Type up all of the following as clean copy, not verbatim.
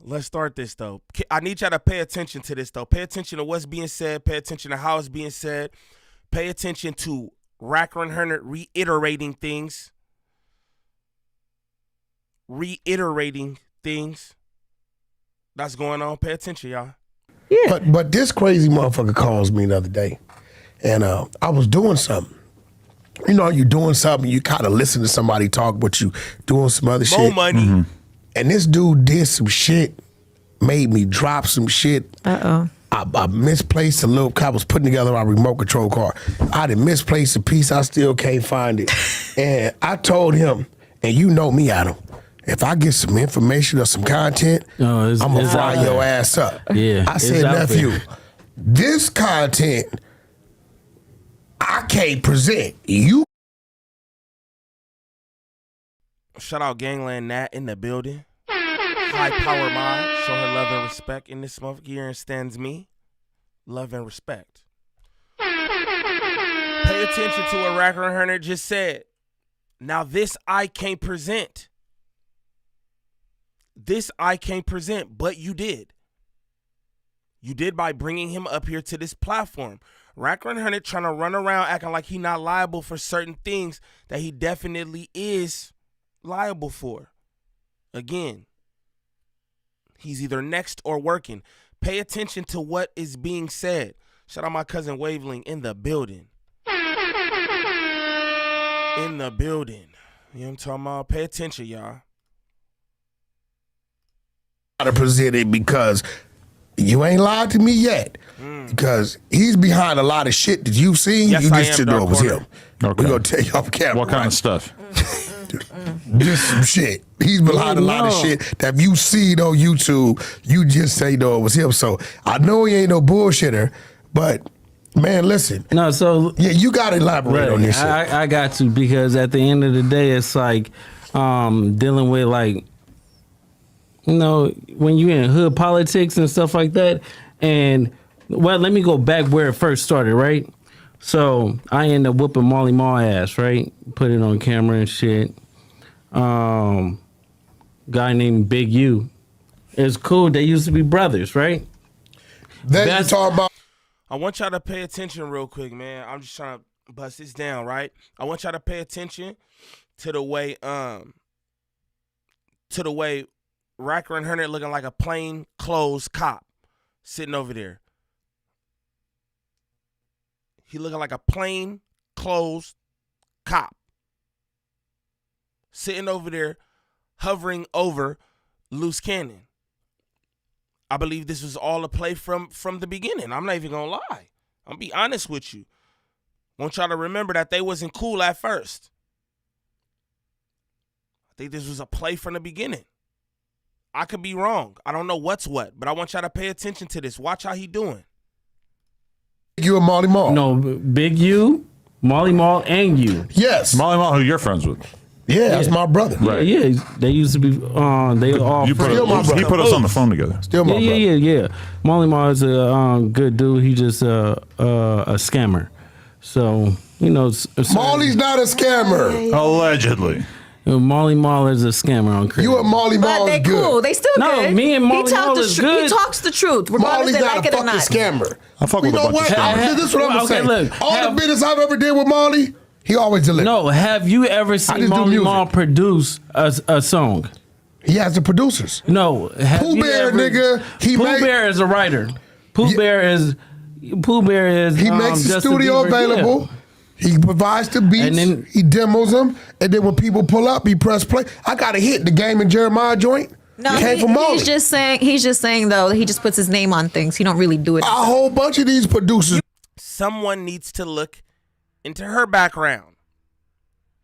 let's start this, though. I need y'all to pay attention to this, though. Pay attention to what's being said. Pay attention to how it's being said. Pay attention to Wack100 reiterating things. That's going on. Pay attention, y'all. Yeah. But this crazy motherfucker calls me the other day, and I was doing something. You know, you're doing something, you kind of listen to somebody talk, but you doing some other shit. More money. Mm-hmm. And this dude did some shit, made me drop some shit. Uh-oh. I misplaced a little, I was putting together my remote control car. I done misplaced a piece, I still can't find it. And I told him, and you know me, Adam, if I get some information or some content, I'm gonna fry your ass up. Yeah, I said, nephew, this content I can't present. You. Shout out Gvnglvnd Niem in the building. High power mod. Show her love and respect in this month. Here stands me. Love and respect. Pay attention to what Wack100 just said. Now this I can't present. This I can't present, but you did. You did by bringing him up here to this platform. Wack100 trying to run around acting like he not liable for certain things that he definitely is liable for. Again, he's either next or working. Pay attention to what is being said. Shout out my cousin Waveling in the building. In the building. You know what I'm talking about? Pay attention, y'all. To present it because you ain't lied to me yet. Because he's behind a lot of shit that you've seen. Yes, you I just am, didn't know it was Corner. him. Okay. We're gonna tell you off camera. What kind of stuff? Just some shit. He's behind a lot of shit that if you see on YouTube, you just say no, it was him. So I know he ain't no bullshitter, but man, listen. No, so yeah, you gotta elaborate on this shit. I got to, because at the end of the day, it's like dealing with, like, you know, when you're in hood politics and stuff like that. And well, let me go back where it first started, right? So I ended up whooping Molly Mall ass, right? Put it on camera and shit. Guy named Big U. It's cool. They used to be brothers, right? Then you talk about. I want y'all to pay attention real quick, man. I'm just trying to bust this down, right? I want y'all to pay attention to the way Wack100 looking like a plain clothes cop sitting over there. He looking like a plain clothes cop sitting over there, hovering over Luce Cannon. I believe this was all a play from the beginning. I'm not even gonna lie. I'm gonna be honest with you. Want y'all to remember that they wasn't cool at first. I think this was a play from the beginning. I could be wrong. I don't know what's what, but I want y'all to pay attention to this. Watch how he doing. You and Molly Mall. No, Big U, Molly Mall, and you. Yes. Molly Mall, who you're friends with. Yeah, that's my brother. Right. Yeah, they used to be. They all. He put us on the phone together. Still my brother. Yeah. Molly Mall is a good dude. He just a scammer. So you know, Molly's not a scammer. Allegedly. Molly Mall is a scammer on crazy. You and Molly Mall But is they good. cool. They still good. Me and Molly Mall is good. He talks the truth, regardless Molly's they not like a it or fucking not. scammer. I fuck You with a know bunch of what? scammers. This is what I'm gonna say. Look, All the business I've ever did with Molly, he always delivered. No, have you ever seen Molly Mall produce a song? He has the producers. No. Pooh Bear, nigga. Pooh Bear is a writer. Pooh Bear is. He makes the studio available. Yeah. He provides the beats, And then- he demos them, and then when people pull up, he press play. I got a hit, the Game and Jeremiah joint. No, came from Molly. he's just saying though that he just puts his name on things. He don't really do it. A whole bunch of these producers. Someone needs to look into her background.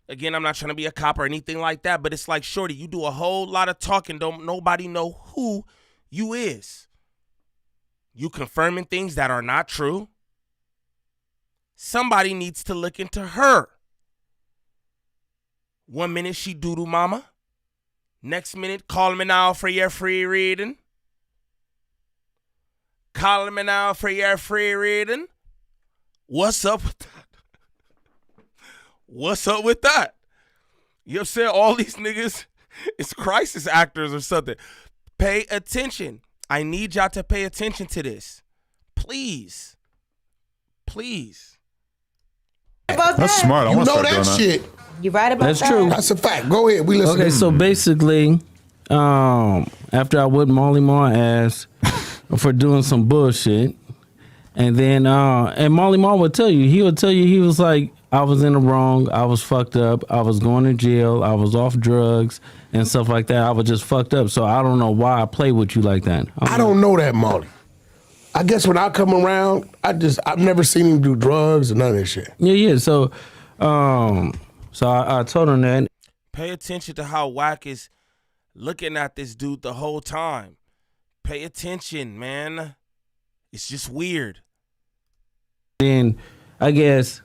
Again, I'm not trying to be a cop or anything like that, but it's like, shorty, you do a whole lot of talking, don't nobody know who you is. You confirming things that are not true. Somebody needs to look into her. 1 minute she doodle mama. Next minute, call me now for your free reading. Call me now for your free reading. What's up with that? What's up with that? You know what I'm saying? All these niggas is crisis actors or something. Pay attention. I need y'all to pay attention to this. Please. Please. About That's that. smart. I You want to know start that doing shit. You right about That's that? true. That's a fact. Go ahead. We listen. Okay, so basically, after I whipped Molly Ma's ass for doing some bullshit, and then and Molly Ma would tell you, he was like, I was in the wrong, I was fucked up, I was going to jail, I was off drugs and stuff like that. I was just fucked up. So I don't know why I play with you like that. I don't know that, Molly. I guess when I come around, I've never seen him do drugs or none of that shit. Yeah. So, I told him that. Pay attention to how Wack is looking at this dude the whole time. Pay attention, man. It's just weird. Then I guess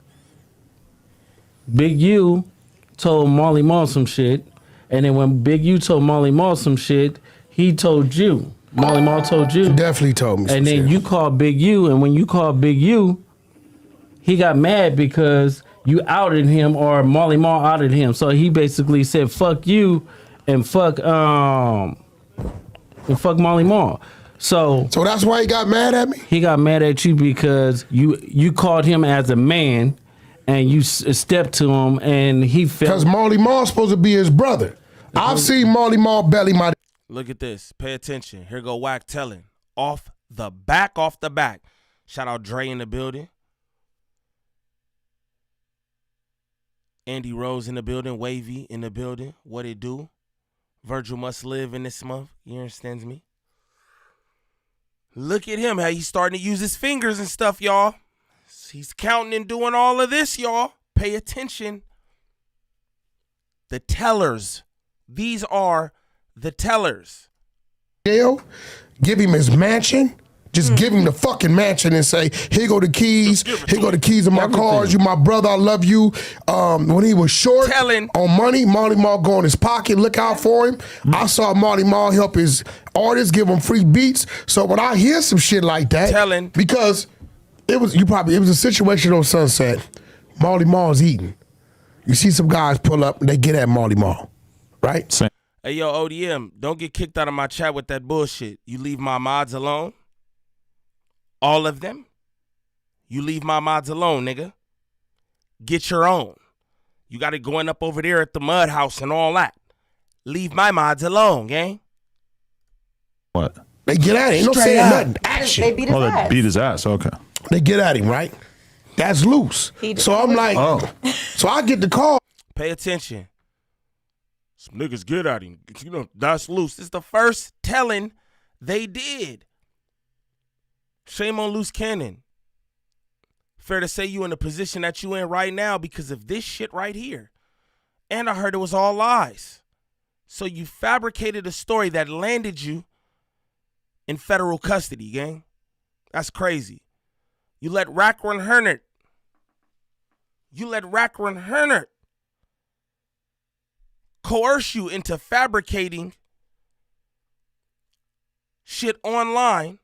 Big U told Molly Ma some shit, and then when Big U told Molly Ma some shit, he told you. Molly Ma told you. He definitely told me some And then shit. you called Big U, and when you called Big U, he got mad because you outed him, or Molly Ma outed him. So he basically said, "Fuck you," and fuck Molly Ma. So that's why he got mad at me? he got mad at you because you called him as a man, and you stepped to him, and he felt. Because Molly Ma's supposed to be his brother. I've seen Molly Ma belly my... Look at this. Pay attention. Here go Wack telling. Off the back. Shout out Dre in the building. Andy Rose in the building. Wavy in the building. What it do? Virgil must live in this month. You understand me? Look at him. How he's starting to use his fingers and stuff, y'all. He's counting and doing all of this, y'all. Pay attention. The tellers. These are the tellers. Jail, give him his mansion. Just give him the fucking mansion and say, here go the keys. Here go the keys of my cars. You my brother. I love you. When he was short on money, Molly Ma go in his pocket. Look out for him. I saw Molly Ma help his artists, give him free beats. So when I hear some shit like that, because it was a situation on Sunset. Molly Ma's eating. You see some guys pull up and they get at Molly Ma, right? Same. Hey, yo, ODM, don't get kicked out of my chat with that bullshit. You leave my mods alone. All of them. You leave my mods alone, nigga. Get your own. You got it going up over there at the mud house and all that. Leave my mods alone, gang. What? They get at him. Ain't no saying nothing. Action. They beat his ass. They beat his ass. Okay. They get at him, right? That's loose. So I'm like, so I get the call. Pay attention. Some niggas get at him. You know, that's loose. It's the first telling they did. Shame on Luce Cannon. Fair to say you in the position that you in right now because of this shit right here. And I heard it was all lies. So you fabricated a story that landed you in federal custody, gang. That's crazy. You let Wack100. Coerce you into fabricating shit online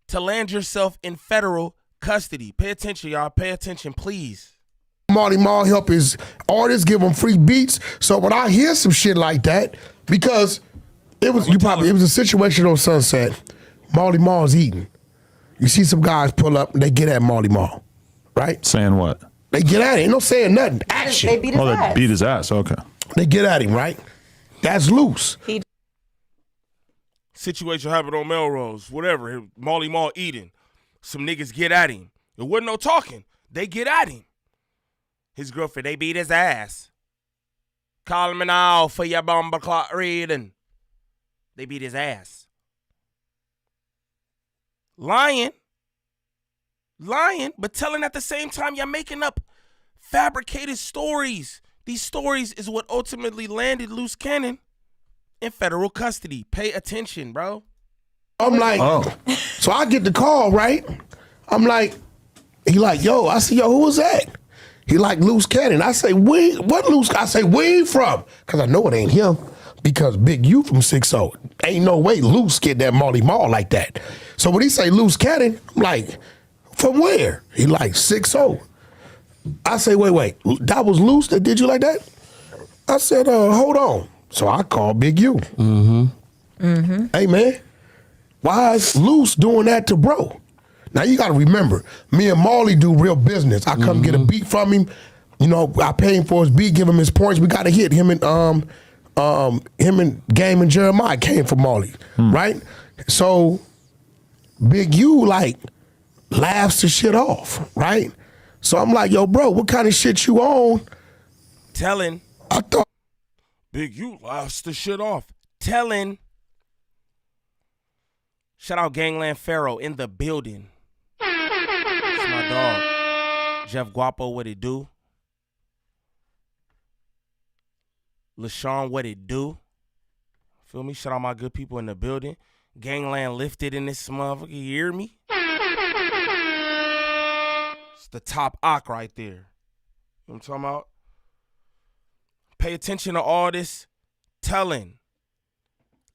to land yourself in federal custody. Pay attention, y'all. Pay attention, please. Molly Ma help his artists, give them free beats. So when I hear some shit like that, because it was a situation on Sunset. Molly Ma's eating. You see some guys pull up and they get at Molly Ma, right? Saying what? They get at him. Ain't no saying nothing. Action. They beat his ass. They beat his ass. Okay. They get at him, right? That's loose. Situation happened on Melrose, whatever. Molly Ma eating. Some niggas get at him. There wasn't no talking. They get at him. His girlfriend, they beat his ass. Call me now for your bomber clock reading. They beat his ass. Lying, but telling at the same time you're making up fabricated stories. These stories is what ultimately landed Luce Cannon in federal custody. Pay attention, bro. I'm like, so I get the call, right? I'm like, he like, yo, I say, yo, who was that? He like Luce Cannon. I say, what Luce? I say, where you from? Because I know it ain't him. Because Big U from 6-0. Ain't no way Luce get that Molly Ma like that. So when he say Luce Cannon, I'm like, from where? He like 6-0. I say, wait, that was Luce that did you like that? I said, hold on. So I called Big U. Hey, man, why is Luce doing that to bro? Now, you got to remember, me and Marley do real business. I come get a beat from him. You know, I pay him for his beat, give him his points. We got a hit. Him and Game and Jeremiah came from Marley, right? So Big U, like, laughs the shit off, right? So I'm like, yo, bro, what kind of shit you on? Telling. I thought. Big U laughs the shit off. Telling. Shout out Gangland Pharaoh in the building. It's my dog. Jeff Guapo, what it do? LaShawn, what it do? Feel me? Shout out my good people in the building. Gangland lifted in this motherfucker. You hear me? It's the top ock right there. You know what I'm talking about? Pay attention to all this telling.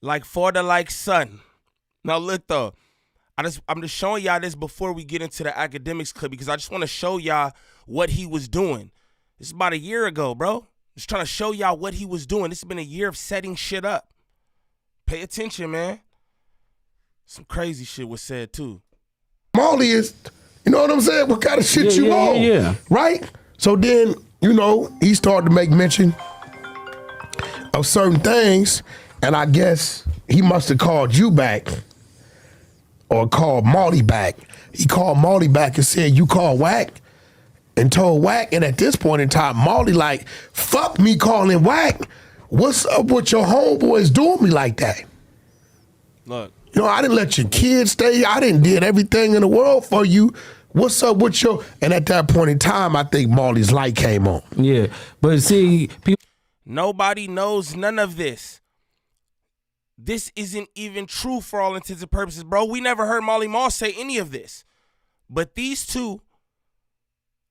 Like father, like son. Now look though, I'm just showing y'all this before we get into the Akademiks clip because I just want to show y'all what he was doing. This is about a year ago, bro. Just trying to show y'all what he was doing. This has been a year of setting shit up. Pay attention, man. Some crazy shit was said too. Marley is, you know what I'm saying? What kind of shit you on? Yeah. Right? So then, you know, he started to make mention of certain things, and I guess he must have called you back or called Marley back. He called Marley back and said, you called Wack? And told Wack, and at this point in time, Marley like, fuck me calling Wack. What's up with your homeboys doing me like that? Look. You know, I didn't let your kids stay. I didn't did everything in the world for you. What's up with your... And at that point in time, I think Marley's light came on. Yeah, but see, people... Nobody knows none of this. This isn't even true for all intents and purposes, bro. We never heard Marley Marl say any of this. But these two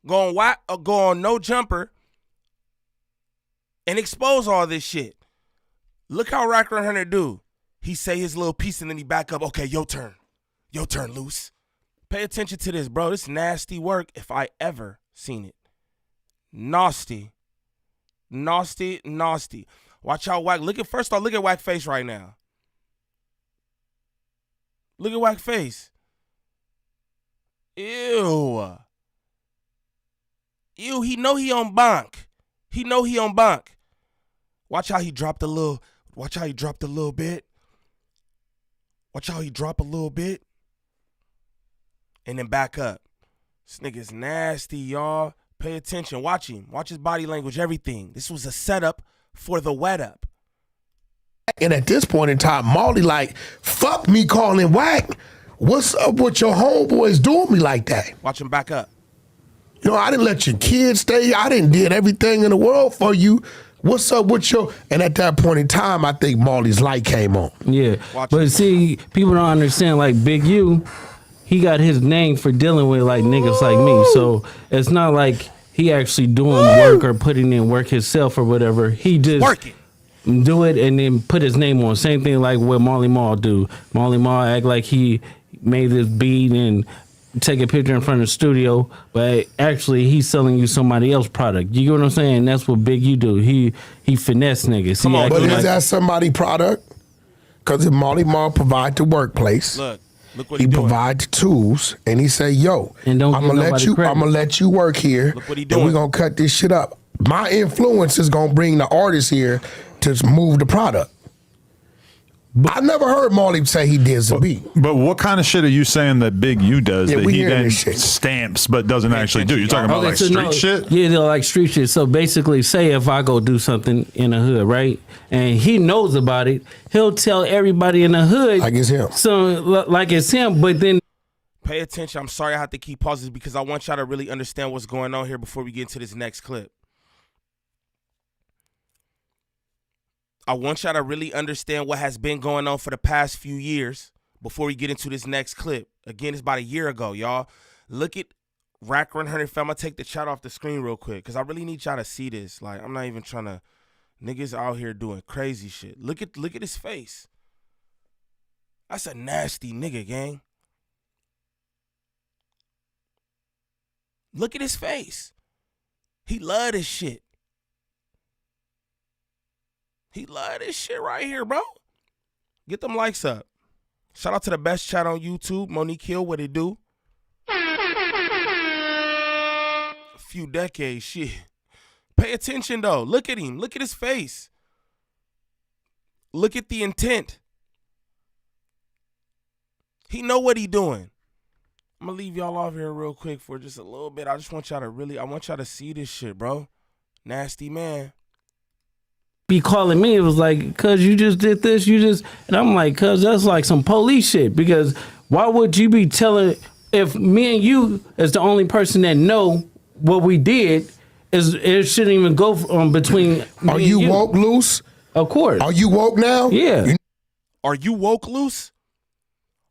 go on No Jumper and expose all this shit. Look how Wack100 do. He say his little piece and then he back up. Okay, your turn. Your turn, Luce. Pay attention to this, bro. This nasty work if I ever seen it. Nasty. Nasty, nasty. Watch out, Wack. First off, look at Wack face right now. Look at Wack face. Ew. Ew, he know he on bonk. He know he on bonk. Watch how he dropped a little. Watch how he dropped a little bit. Watch how he drop a little bit. And then back up. This nigga's nasty, y'all. Pay attention. Watch him. Watch his body language, everything. This was a setup for the wet up. And at this point in time, Marley like, fuck me calling Wack. What's up with your homeboys doing me like that? Watch him back up. You know, I didn't let your kids stay. I didn't did everything in the world for you. What's up with your... And at that point in time, I think Marley's light came on. Yeah, Watch but it. see, people don't understand, like Big U, he got his name for dealing with like niggas like me. So it's not like he actually doing work or putting in work himself or whatever. He just Working. do it and then put his name on. Same thing like what Marley Marl do. Marley Marl act like he made this beat and take a picture in front of the studio, but actually he's selling you somebody else's product. You get what I'm saying? That's what Big U do. He finesse niggas. Come He on, act But dude. is like- that somebody's product? Because if Marley Marl provide the workplace, Look what he he doing. provide the tools, and he say, yo, And don't I'm give gonna let nobody you credit. I'm gonna let you work here. Look what he And doing. we're gonna cut this shit up. My influence is gonna bring the artist here to move the product. I never heard Marley say he did some beat. But what kind of shit are you saying that Big U does Yeah, that we he hearing then this shit. stamps but doesn't actually do? You're talking about Okay, like so street no, shit? Yeah, they're like street shit. So basically, say if I go do something in the hood, right, and he knows about it, he'll tell everybody in the hood Like it's him. So like it's him, but then Pay attention. I'm sorry I have to keep pauses because I want y'all to really understand what's going on here before we get into this next clip. I want y'all to really understand what has been going on for the past few years before we get into this next clip. Again, it's about a year ago, y'all. Look at Wack100 fam. I'm going to take the chat off the screen real quick because I really need y'all to see this. Like, I'm not even trying to... Niggas out here doing crazy shit. Look at his face. That's a nasty nigga, gang. Look at his face. He love this shit. He love this shit right here, bro. Get them likes up. Shout out to the best chat on YouTube, Monique Hill, what it do? A few decades, shit. Pay attention though. Look at him. Look at his face. Look at the intent. He know what he doing. I'm gonna leave y'all off here real quick for just a little bit. I just want y'all to I want y'all to see this shit, bro. Nasty man. Be calling me, it was like, cuz you just did this, and I'm like, cuz that's like some police shit, because why would you be telling, if me and you is the only person that know what we did, it shouldn't even go between Are me you and woke, Luce? Of course. Are you woke now? Yeah. Are you woke, Luce?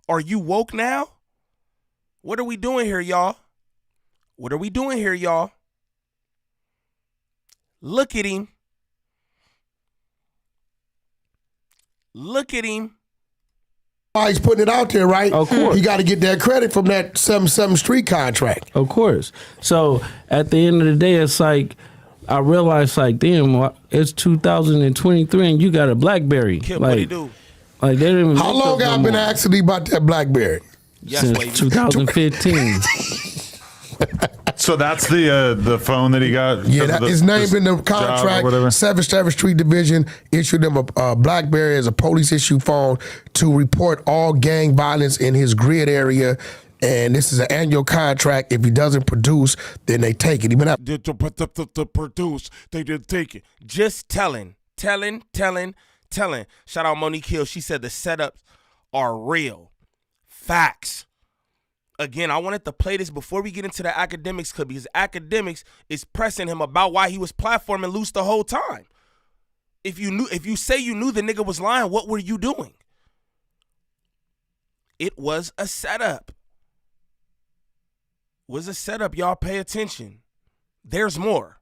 Are you woke now? What are we doing here, y'all? What are we doing here, y'all? Look at him. Look at him. He's putting it out there, right? Of course. He got to get that credit from that 7 Street contract. Of course. So at the end of the day, it's like, I realized, like, damn, it's 2023 and you got a BlackBerry. Kid, like, what he do? Like, they didn't even How make long those have I no been more. asking you about that BlackBerry? Yes, Since lady. 2015. So that's the phone that he got. Yeah, because of his name this in the job or contract. whatever? 7th Street Division issued him a BlackBerry as a police issue phone to report all gang violence in his grid area. And this is an annual contract. If he doesn't produce, then they take it. Even after To produce, they didn't take it. Just telling. Shout out Monique Hill. She said the setups are real. Facts. Again, I wanted to play this before we get into the Akademiks clip, because Akademiks is pressing him about why he was platforming Luce the whole time. If you say you knew the nigga was lying, what were you doing? It was a setup. Y'all pay attention. There's more.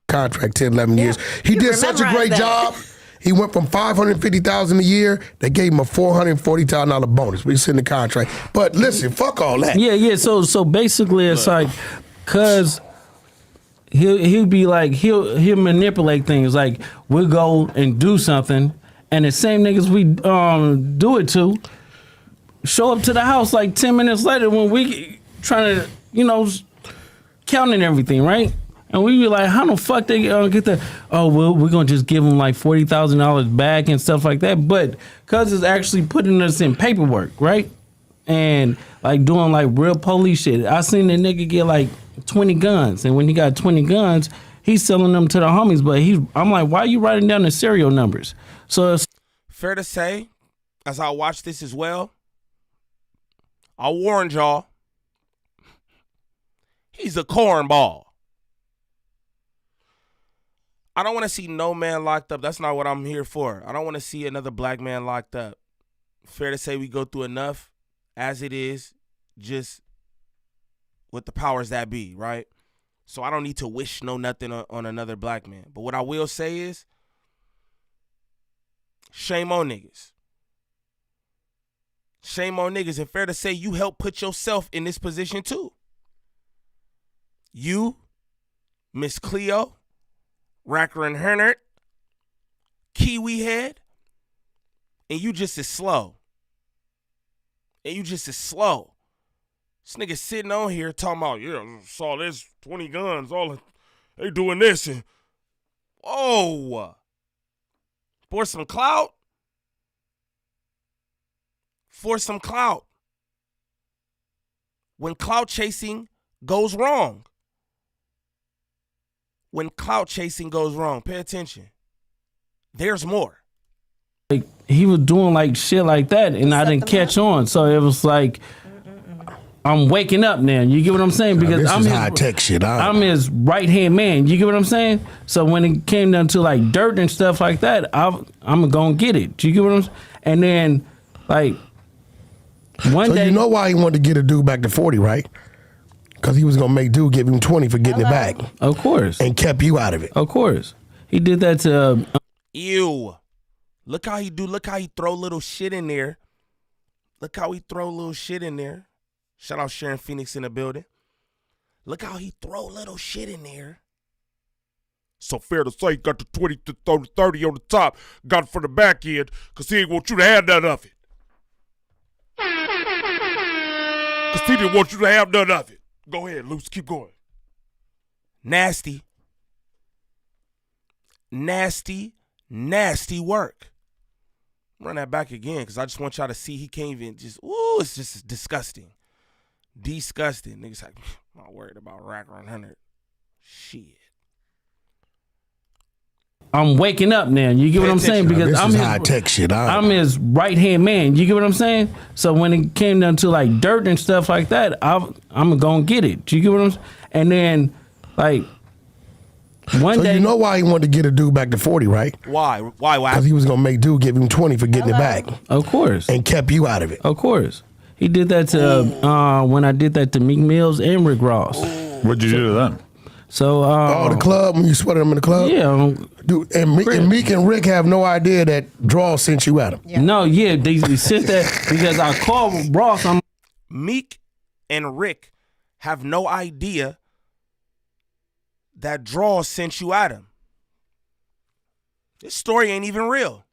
contract 10, 11 years. He You did such a memorize great that. job. He went from $550,000 a year. They gave him a $440,000 bonus. We send the contract. But listen, fuck all that. Yeah. So basically, it's like, cause he'll be like he'll manipulate things. Like we'll go and do something, and the same niggas we do it to show up to the house like 10 minutes later when we trying to counting everything, right? And we be like, how the fuck they get that? Oh, well, we're going to just give them like $40,000 back and stuff like that. But cuz it's actually putting us in paperwork, right? And like doing like real police shit. I seen the nigga get like 20 guns. And when he got 20 guns, he's selling them to the homies. But I'm like, why are you writing down the serial numbers? So it's Fair to say, as I watch this as well, I warned y'all, he's a cornball. I don't want to see no man locked up. That's not what I'm here for. I don't want to see another black man locked up. Fair to say we go through enough as it is, just with the powers that be, right? So I don't need to wish no nothing on another black man. But what I will say is, shame on niggas. Shame on niggas. And fair to say, you helped put yourself in this position too. You, Miss Cleo, Wack100, Kiwi Head, and you just as slow. This nigga sitting on here talking about, yeah, saw this 20 guns, they doing this. And, oh, for some clout. When clout chasing goes wrong. Pay attention. There's more. like he was doing like shit like that, and I didn't catch on. So it was like, I'm waking up now. You get what I'm saying? Because This I'm is his, high-tech shit. I'm his right hand man. You get what I'm saying? So when it came down to like dirt and stuff like that, I'm gonna get it. You get what I'm saying? And then like one So day, you know why he wanted to get a dude back to 40, right? Because he was going to make dude give him 20 for getting it back of course, and kept you out of it. of course, he did that to. Ew. Look how he do. Look how he throw little shit in there. Shout out Sharon Phoenix in the building. Look how he throw little shit in there. So fair to say, got the 20 to 30 on the top, got it for the back end, because he ain't want you to have none of it. Because he didn't want you to have none of it. Go ahead, Luce, keep going. Nasty. Nasty, nasty work. Run that back again, because I just want y'all to see he can't even just, ooh, it's just disgusting. Disgusting. Niggas like, I'm not worried about Wack100. Shit. I'm waking up now. You get what I'm saying? Because This I'm is his, high-tech shit. I'm his right hand man. You get what I'm saying? So when it came down to like dirt and stuff like that, I'm gonna get it. You get what I'm saying? And then like one So day, you know why he wanted to get a dude back to 40, right? Why? Because he was going to make dude give him 20 for getting it back of course, and kept you out of it. of course, he did that to when I did that to Meek Mills and Rick Ross. What'd you do to them? So Oh, the club, when you sweated him in the club? yeah, Dude, and Meek and Rick have no idea that Draw sent you at him. no, yeah, they sent that because I called Ross. I'm Meek and Rick have no idea that Draw sent you at him. This story ain't even real.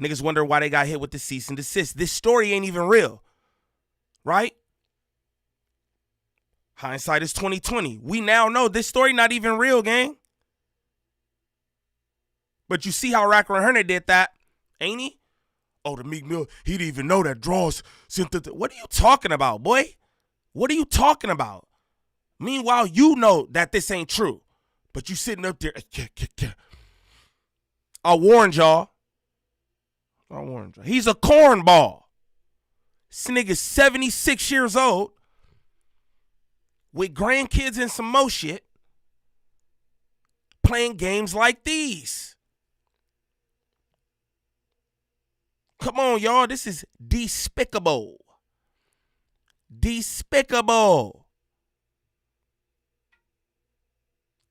Niggas wonder why they got hit with the cease and desist. This story ain't even real. Right? Hindsight is 2020. We now know this story not even real, gang. But you see how Wack100 did that, ain't he? Oh, the Meek Mill, he didn't even know that Draws sent the... What are you talking about, boy? What are you talking about? Meanwhile, you know that this ain't true. But you sitting up there... I warned y'all. He's a cornball. This nigga's 76 years old with grandkids and some more shit playing games like these. Come on, y'all. This is despicable. Despicable.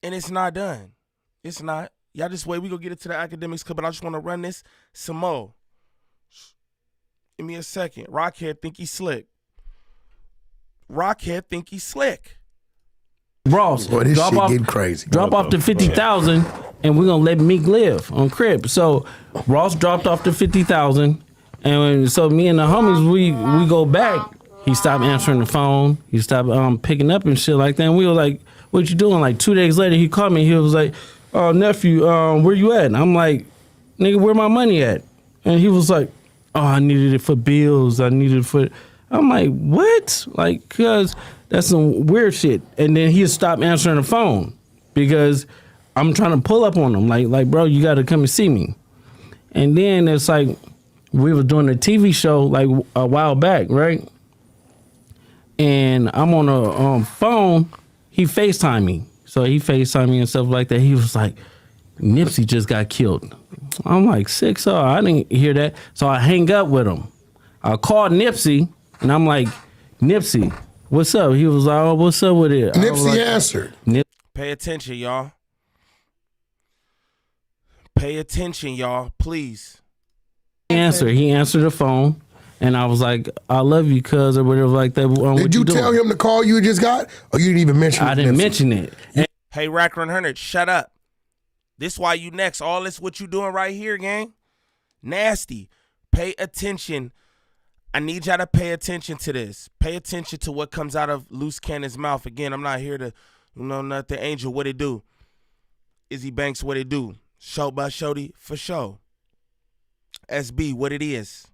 And it's not done. It's not. Y'all just wait. We gonna get it to the Akademiks Club, but I just want to run this some more. Give me a second. Rockhead think he's slick. Rockhead think he's slick. Ross, Boy, this shit getting crazy. Drop off the 50,000, and we're gonna let Meek live on Crib. So Ross dropped off the 50,000, and so me and the homies we go back. He stopped answering the phone. He stopped picking up and shit like that. And we were like, "What you doing?" Like 2 days later, he called me. He was like, "Oh, nephew, where you at?" And I'm like, "Nigga, where my money at?" And he was like, "Oh, I needed it for bills. I needed it for." I'm like, "What?" Like, cause that's some weird shit. And then he stopped answering the phone because I'm trying to pull up on him. Like, bro, you got to come and see me. And then it's like we were doing a TV show like a while back, right? And I'm on a phone. He FaceTimed me. So he FaceTimed me and stuff like that. He was like, Nipsey just got killed. I'm like, sick. So I didn't hear that. So I hang up with him. I called Nipsey and I'm like, Nipsey, what's up? He was like, oh, what's up with it? Nipsey answered. Pay attention, y'all. Pay attention, y'all, please. He answered the phone. And I was like, I love you, cuz, or whatever like that. Did you tell him the call you just got? Or you didn't even mention it? I didn't mention it. Hey, Wack100, shut up. This why you next. All this what you doing right here, gang. Nasty. Pay attention. I need y'all to pay attention to this. Pay attention to what comes out of Luce Cannon's mouth. Again, I'm not here to, not the angel. What it do? Izzy Banks, what it do? Show by Shody, for show. SB, what it is.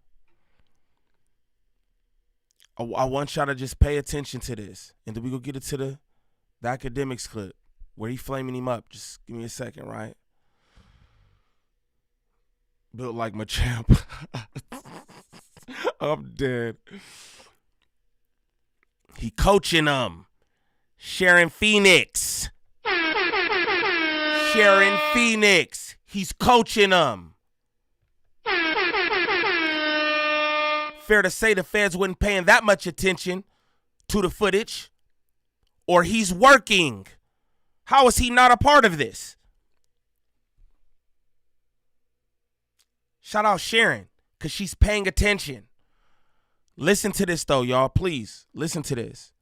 I want y'all to just pay attention to this. And then we go get it to the Akademiks clip where he flaming him up. Just give me a second, right? Built like my champ. I'm dead. He coaching them. Sharon Phoenix. Sharon Phoenix. He's coaching them. Fair to say the feds wasn't paying that much attention to the footage, or he's working. How is he not a part of this? Shout out Sharon, because she's paying attention. Listen to this, though, y'all. Please, listen to this.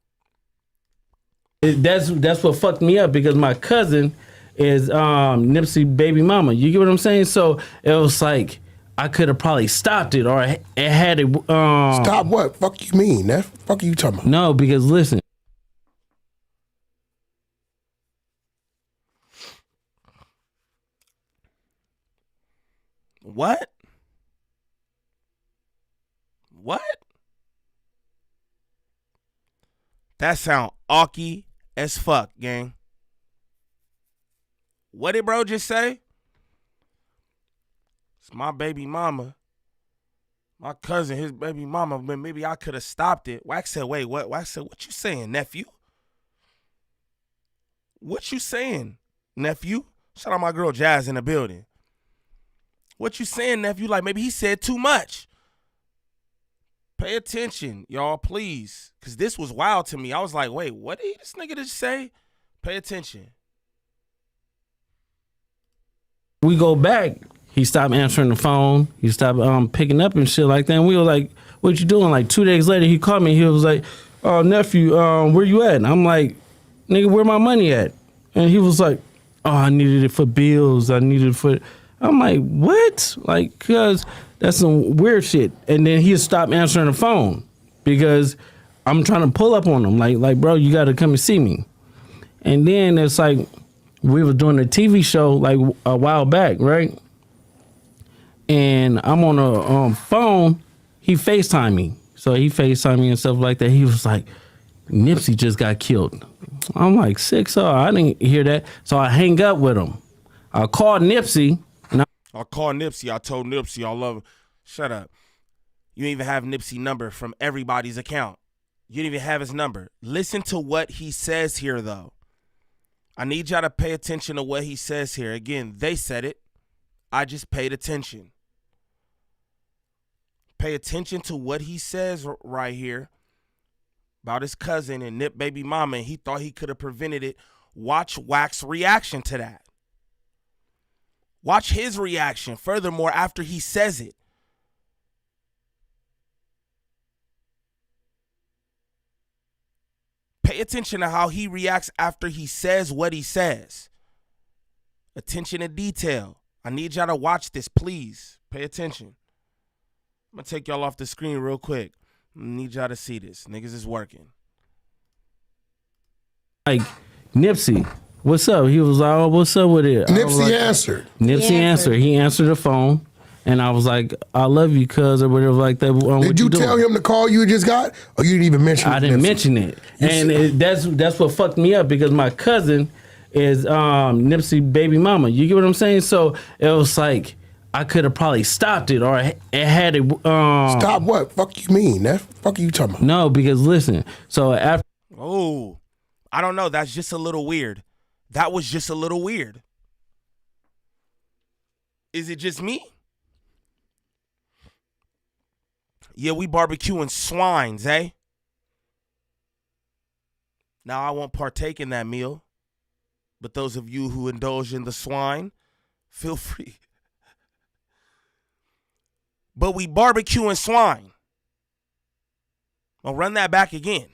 That's what fucked me up because my cousin is Nipsey baby mama. You get what I'm saying? So it was like I could have probably stopped it or it had it. Stop what? Fuck you mean? That fuck are you talking about? No, because listen. What? What? That sound awky as fuck, gang. What did bro just say? It's my baby mama. My cousin, his baby mama, but maybe I could have stopped it. Wack said, wait, what? Wack said, what you saying, nephew? What you saying, nephew? Shout out my girl Jazz in the building. What you saying, nephew? Like maybe he said too much. Pay attention, y'all, please. Because this was wild to me. I was like, wait, what did this nigga just say? Pay attention. We go back. He stopped answering the phone. He stopped picking up and shit like that. And we were like, what you doing? Like 2 days later, he called me. He was like, oh, nephew, where you at? And I'm like, nigga, where my money at? And he was like, oh, I needed it for bills. I needed it for... I'm like, what? Like, cause that's some weird shit. And then he stopped answering the phone because I'm trying to pull up on him. Like, bro, you got to come and see me. And then it's like, we were doing a TV show like a while back, right? And I'm on a phone. He FaceTimed me. So he FaceTimed me and stuff like that. He was like, Nipsey just got killed. I'm like, sick. So I didn't hear that. So I hang up with him. I called Nipsey. I called Nipsey. I told Nipsey I love him. Shut up. You didn't even have Nipsey number from everybody's account. You didn't even have his number. Listen to what he says here, though. I need y'all to pay attention to what he says here. Again, they said it. I just paid attention. Pay attention to what he says right here about his cousin and Nip baby mama, and he thought he could have prevented it. Watch Wack's reaction to that. Watch his reaction, furthermore, after he says it. Pay attention to how he reacts after he says what he says. Attention to detail. I need y'all to watch this, please. Pay attention. I'm going to take y'all off the screen real quick. I need y'all to see this. Niggas is working. Like, Nipsey, what's up? He was like, oh, what's up with it? Nipsey answered. Nipsey answered. He answered the phone. And I was like, I love you, cuz, or whatever like that. Did you tell him the call you just got? Or you didn't even mention it? I didn't mention it. And that's what fucked me up because my cousin is Nipsey baby mama. You get what I'm saying? So it was like, I could have probably stopped it or it had it. Stop what? Fuck you mean? That fuck are you talking about? No, because listen. So after. Oh, I don't know. That's just a little weird. That was just a little weird. Is it just me? Yeah, we barbecuing swines, eh? Now, I won't partake in that meal, but those of you who indulge in the swine, feel free. But we barbecuing swine. I'll run that back again.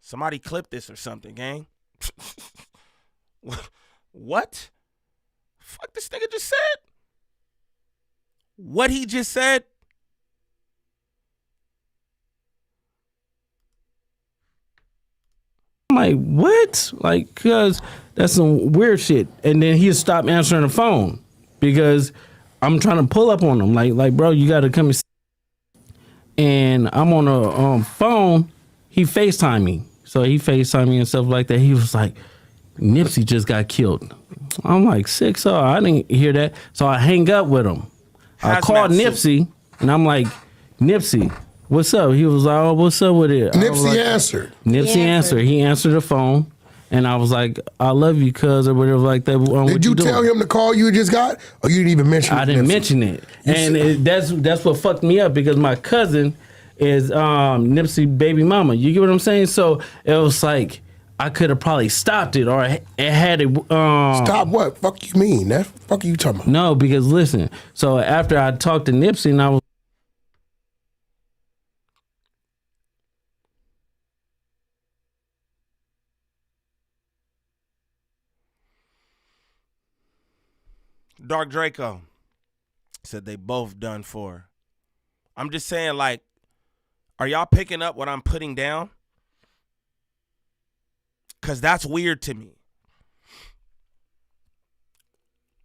Somebody clip this or something, gang. What? Fuck this nigga just said? What he just said? I'm like, what? Like, cuz that's some weird shit. And then he stopped answering the phone because I'm trying to pull up on him. Like, bro, you got to come and see. And I'm on a phone. He FaceTimed me. So he FaceTimed me and stuff like that. He was like, Nipsey just got killed. I'm like, sick. So I didn't hear that. So I hang up with him. I called Nipsey, and I'm like, Nipsey, what's up? He was like, oh, what's up with it? Nipsey answered. Nipsey answered. He answered the phone, and I was like, I love you, cuz, or whatever like that. Did you tell him the call you just got? Or you didn't even mention it? I didn't mention it. And that's what fucked me up because my cousin is Nipsey baby mama. You get what I'm saying? So it was like, I could have probably stopped it or it had it. Stop what? Fuck you mean? That fuck are you talking about? No, because listen. So after I talked to Nipsey and I was. Dark Draco said they both done for. I'm just saying, like, are y'all picking up what I'm putting down? Because that's weird to me.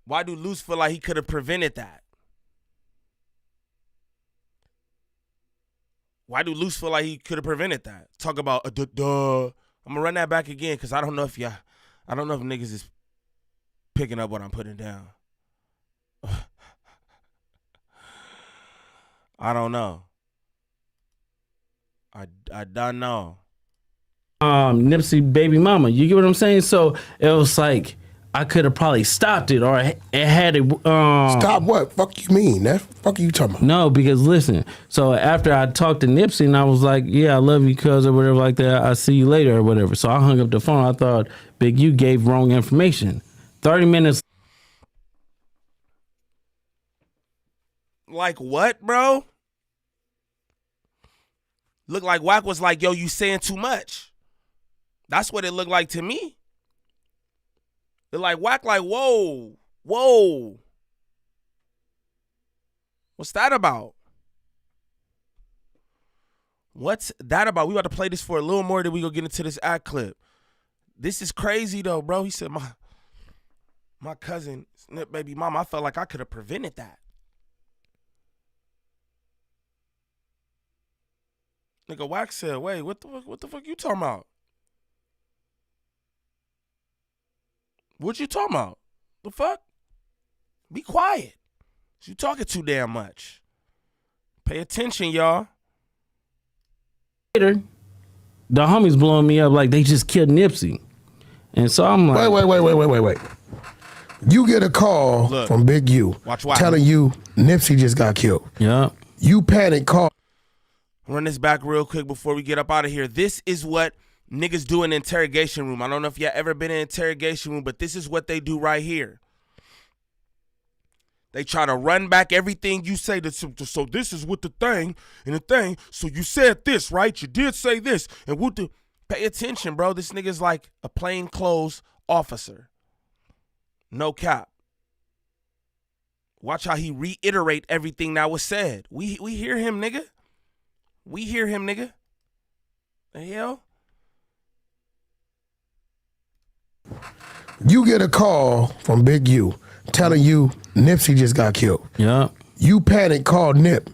Why do Luce feel like he could have prevented that? Why do Luce feel like he could have prevented that? Talk about I'm gonna run that back again because I don't know if niggas is picking up what I'm putting down. I don't know. I don't know. Nipsey baby mama. You get what I'm saying? So it was like I could have probably stopped it, or it had it. Stop what? Fuck you mean? That fuck you talking about? No, because listen. So after I talked to Nipsey and I was like, "Yeah, I love you, cuz," or whatever like that. I see you later or whatever. So I hung up the phone. I thought Big U gave wrong information. 30 minutes. Like what, bro? Look like Wack was like, yo, you saying too much. That's what it looked like to me. They're like, Wack like, whoa. What's that about? What's that about? We about to play this for a little more, then we go get into this ad clip. This is crazy though, bro. He said, my cousin, baby mama, I felt like I could have prevented that. Nigga, Wack said, wait, what the fuck you talking about? What you talking about? The fuck? Be quiet. You talking too damn much. Pay attention, y'all. Later, the homies blowing me up like they just killed Nipsey. And so I'm like, Wait. You get a call from Big U telling you Nipsey just got killed. Yeah. You panic call. Run this back real quick before we get up out of here. This is what niggas do in the interrogation room. I don't know if y'all ever been in an interrogation room, but this is what they do right here. They try to run back everything you say. So this is what the thing and the thing. So you said this, right? You did say this. And what the... Pay attention, bro. This nigga's like a plainclothes officer. No cap. Watch how he reiterate everything that was said. We hear him, nigga. We hear him, nigga. The hell? You get a call from Big U telling you Nipsey just got killed. yeah. You panic call Nip.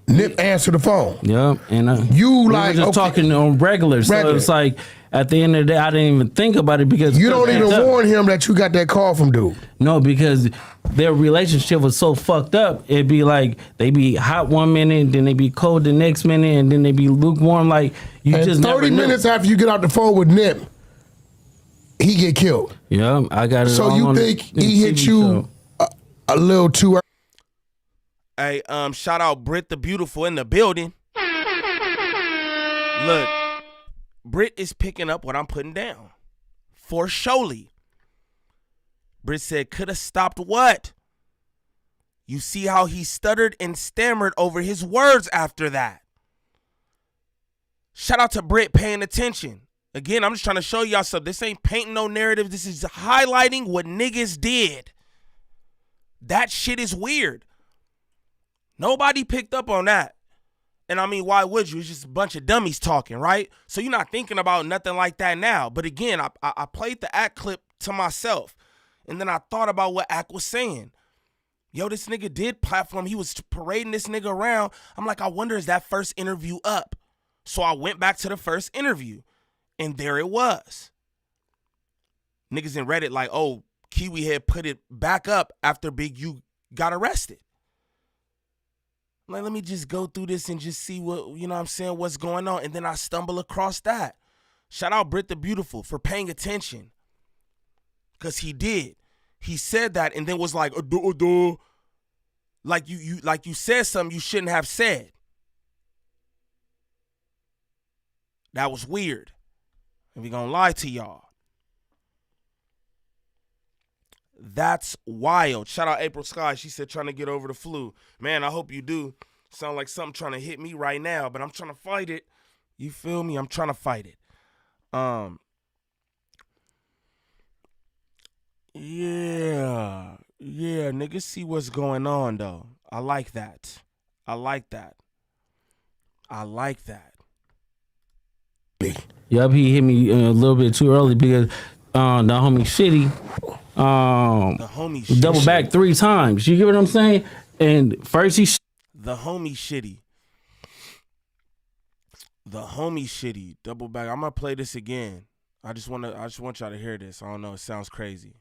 Nip answer the phone. Yeah, and You we like were just talking on regular, so it's like at the end of the day, I didn't even think about it because you don't even warn him that you got that call from dude. No, because their relationship was so fucked up. It'd be like they be hot one minute, then they be cold the next minute, and then they be lukewarm. Like you and just 30 never minutes knew. after you get out the phone with Nip, he get killed. Yeah, I got it. So all you on think the he hit TV you show. a little too early? Hey, shout out Britt the Beautiful in the building. Look, Britt is picking up what I'm putting down. For surely. Britt said, could have stopped what? You see how he stuttered and stammered over his words after that. Shout out to Britt paying attention. Again, I'm just trying to show y'all something. This ain't painting no narrative. This is highlighting what niggas did. That shit is weird. Nobody picked up on that. And I mean, why would you? It's just a bunch of dummies talking, right? So you're not thinking about nothing like that now. But again, I played the Act clip to myself. And then I thought about what Act was saying. Yo, this nigga did platform. He was parading this nigga around. I'm like, I wonder, is that first interview up? So I went back to the first interview. And there it was. Niggas in Reddit like, oh, Kiwi had put it back up after Big U got arrested. Like, let me just go through this and just see what, you know what I'm saying, what's going on. And then I stumble across that. Shout out Britt the Beautiful for paying attention. Because he did. He said that and then was like, like you said something you shouldn't have said. That was weird. And we gonna lie to y'all. That's wild. Shout out April Sky. She said trying to get over the flu. Man, I hope you do. Sound like something trying to hit me right now, but I'm trying to fight it. You feel me? I'm trying to fight it. Yeah. Yeah, niggas see what's going on though. I like that. I like that. I like that. Yup, he hit me a little bit too early because the homie Shitty The homie double back 3 times. You get what I'm saying? And first The homie Shitty. The homie Shitty. Double back. I'm gonna play this again. I just want y'all to hear this. I don't know, it sounds crazy.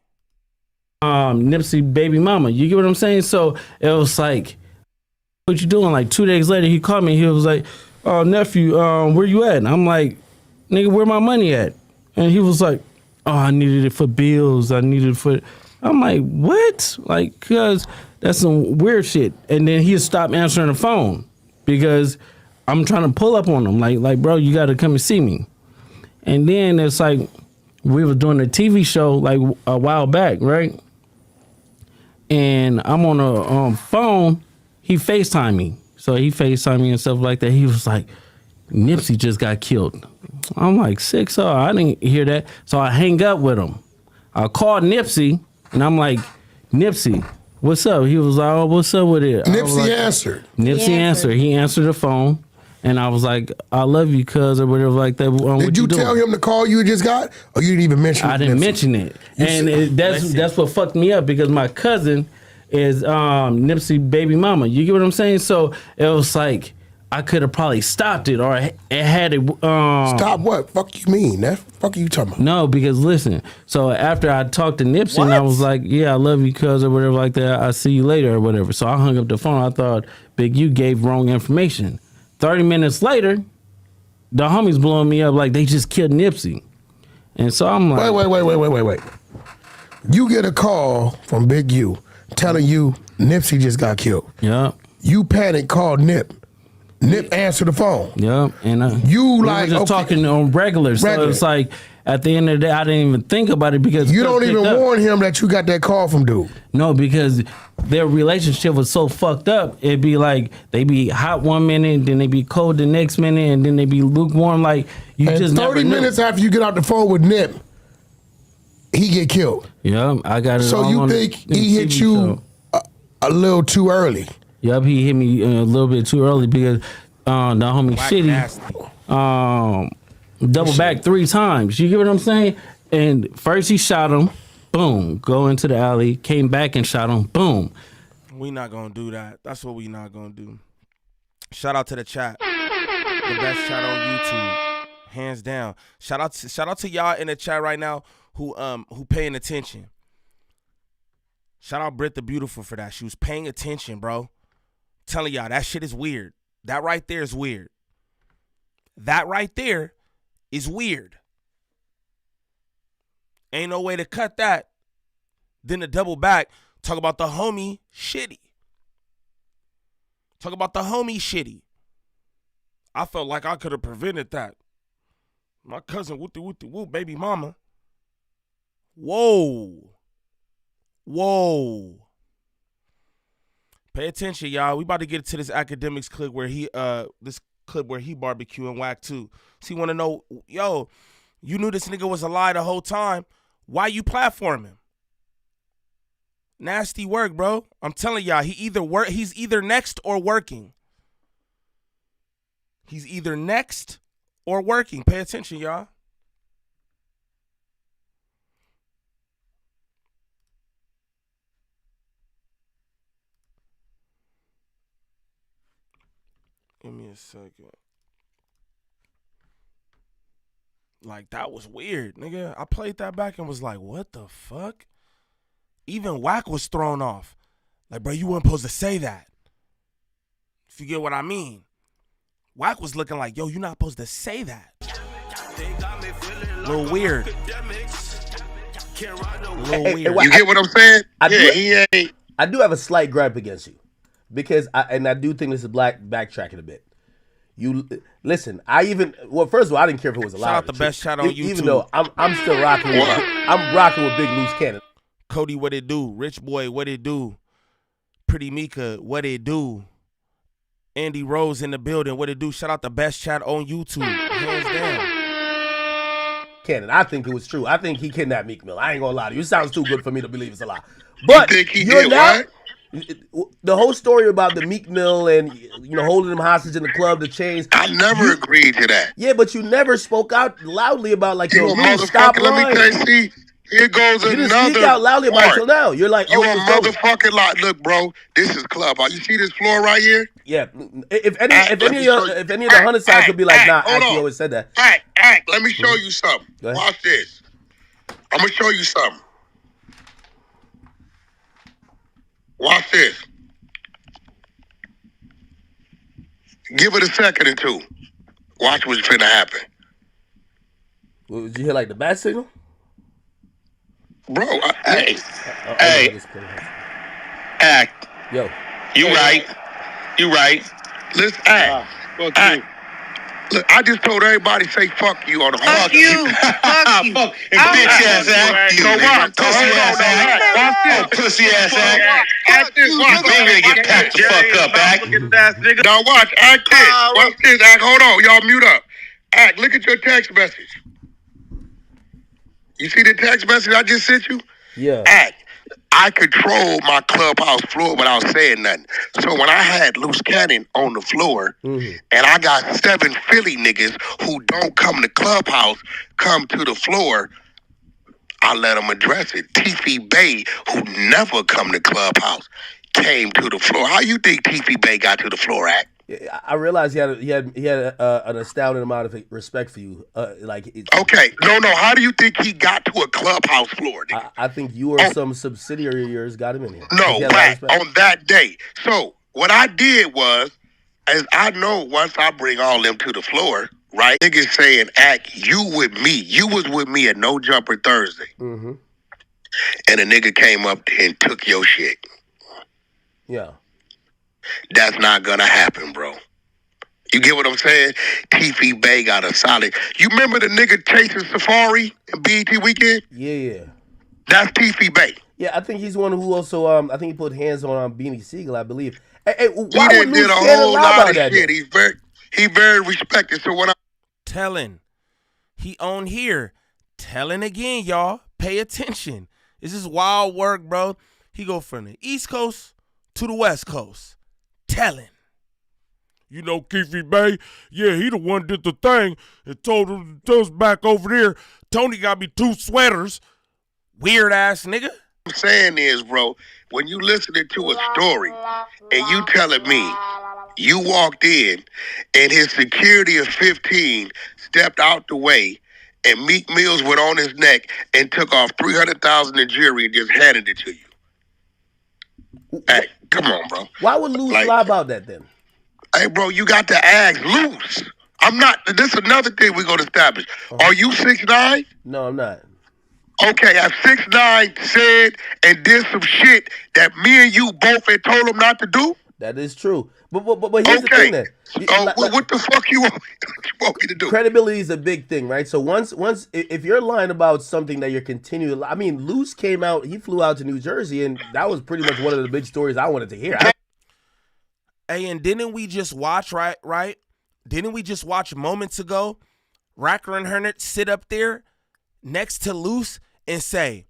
Nipsey baby mama. You get what I'm saying? So it was like, what you doing? Like 2 days later, he called me. He was like, "Oh nephew, where you at?" And I'm like, "Nigga, where my money at?" And he was like, "Oh, I needed it for bills. I needed it for." I'm like, "What?" Like, cause that's some weird shit. And then he stopped answering the phone because I'm trying to pull up on him. Like, bro, you got to come and see me. And then it's like we were doing a TV show like a while back, right? And I'm on a phone. He FaceTimed me. So he FaceTimed me and stuff like that. He was like, Nipsey just got killed. I'm like, 6 I didn't hear that. So I hang up with him. I called Nipsey and I'm like, Nipsey, what's up? He was like, oh, what's up with it? Nipsey answered. Nipsey answered. He answered the phone. And I was like, I love you, cuz, or whatever like that. Did you tell him the call you just got? Or you didn't even mention it? I didn't mention it. And that's what fucked me up because my cousin is Nipsey baby mama. You get what I'm saying? So it was like, I could have probably stopped it or it had it. Stop what? Fuck you mean? That fuck are you talking about? No, because listen. So after I talked to Nipsey and I was like, yeah, I love you, cuz, or whatever like that. I'll see you later or whatever. So I hung up the phone. I thought, Big, you gave wrong information. 30 minutes later, the homies blowing me up like they just killed Nipsey. And so I'm like, Wait. You get a call from Big U telling you Nipsey just got killed. Yeah. You panic, called Nip. Nip answered the phone. Yeah. And you we like were just talking on regular. So it's like at the end of the day, I didn't even think about it because you don't even warn him that you got that call from dude. No, because their relationship was so fucked up. It'd be like they be hot 1 minute, then they be cold the next minute, and then they be lukewarm. Like you and just 30 never minutes after you get out the phone with Nip, he get killed. Yeah, I got it. So you think he hit you a little too early? Yep, he hit me a little bit too early because the homie Wack Shitty double back 3 times. You get what I'm saying? And first he shot him, boom, go into the alley, came back and shot him, boom. We not gonna do that. That's what we not gonna do. Shout out to the chat. The best chat on YouTube. Hands down. Shout out to y'all in the chat right now who paying attention. Shout out Britt the Beautiful for that. She was paying attention, bro. Telling y'all that shit is weird. That right there is weird. That right there is weird. Ain't no way to cut that. Then to double back, talk about the homie Shitty. Talk about the homie Shitty. I felt like I could have prevented that. My cousin, woo, baby mama. Whoa. Pay attention, y'all. We about to get to this Akademiks clip where he barbecuing Wack too. So you want to know, yo, you knew this nigga was a lie the whole time. Why you platform him? Nasty work, bro. I'm telling y'all, he's either next or working. He's either next or working. Pay attention, y'all. Give me a second. Like, that was weird, nigga. I played that back and was like, what the fuck? Even Wack was thrown off. Like, bro, you weren't supposed to say that. If you get what I mean. Wack was looking like, yo, you're not supposed to say that. A little weird. You get what I'm saying? I do have a slight gripe against you. Because I do think this is backtracking a bit. You listen. First of all, I didn't care if it was a lie. Shout out the best shot on YouTube. Even though I'm still rocking with I'm rocking with Big Luce Cannon. Cody, what it do? Rich Boy, what it do? Pretty Mika, what it do? Andy Rose in the building, what it do? Shout out the best chat on YouTube. Hands down. Cannon, I think it was true. I think he kidnapped Meek Mill. I ain't gonna lie to you. It sounds too good for me to believe it's a lie. But You think he you're did now what? the whole story about the Meek Mill and holding him hostage in the club, the chains. I never agreed to that. Yeah, but you never spoke out loudly about like, You yo, a Luce, stop motherfucker. Let me tell lying. you, see, here goes You didn't speak another out loudly about it part. till now. You're like, You oh, he a was trolling. motherfucking lot. Look, bro, this is Clubhouse. You see this floor right here? Yeah. If any Let of me show you. the 100 side could be like, nah, hold actually on. always said that. Let me show you something. Go ahead. Watch this. I'm gonna show you something. Watch this. Give it a second or two. Watch what's finna happen. Did you hear like the bat signal? Bro, Hey, Act. Yo. You right. You right. let's act. Act. Look, I just told everybody say fuck you on the Fuck you. Fuck you. Fuck and bitch ass act. So what? Pussy ass act. Oh, pussy ass act. Act this. Watch We ain't gonna get packed the fuck up, act. Now watch. Act this. Watch this. Act. Hold on. Y'all mute up. Act. Look at your text message. You see the text message I just sent you? Yeah. Act. I control my clubhouse floor without saying nothing. So when I had Luce Cannon on the floor, and I got 7 Philly niggas who don't come to clubhouse, come to the floor, I let them address it. Tiffy Bay, who never come to clubhouse, came to the floor. How you think Tiffy Bay got to the floor, Act? I realized he had an astounding amount of respect for you. Okay, no. How do you think he got to a clubhouse floor? Nigga? I think you or some subsidiary of yours got him in here. No, Wack, on that day. So what I did was, as I know, once I bring all them to the floor, right? Niggas saying, Act, you with me. You was with me at No Jumper Thursday. Mm-hmm. And a nigga came up and took your shit. Yeah. That's not gonna happen, bro. You get what I'm saying? Tiffy Bay got a solid. You remember the nigga chasing Safari in BET Weekend? Yeah. That's Tiffy Bay. Yeah, I think he's one who also I think he put hands on Beanie Siegel, I believe. Hey, why He would did Luce a Cannon whole lie lot about of that? shit. He very respected. So when I Telling. He on here. Telling again, y'all. Pay attention. This is wild work, bro. He go from the East Coast to the West Coast. Telling. You know Keefy Bay? Yeah, he the one did the thing and told him to us back over there. Tony got me 2 sweaters. Weird ass nigga. I'm saying is, bro, when you listening to a story and you telling me you walked in and his security of 15 stepped out the way and Meek Mills went on his neck and took off $300,000 in jewelry and just handed it to you. Hey, come on, bro. Why would Luce lie about that then? Hey, bro, you got to ask Luce. I'm not. This is another thing we're going to establish. Are you 6'9"? No, I'm not. Okay, if 6'9" said and did some shit that me and you both had told him not to do. That is true. But here's the thing then. What the fuck you want me to do? Credibility is a big thing, right? So once if you're lying about something that you're continuing, I mean, Luce came out, he flew out to New Jersey, and that was pretty much one of the big stories I wanted to hear. Hey, and didn't we just watch, right? Didn't we just watch moments ago Wack100 sit up there next to Luce and say,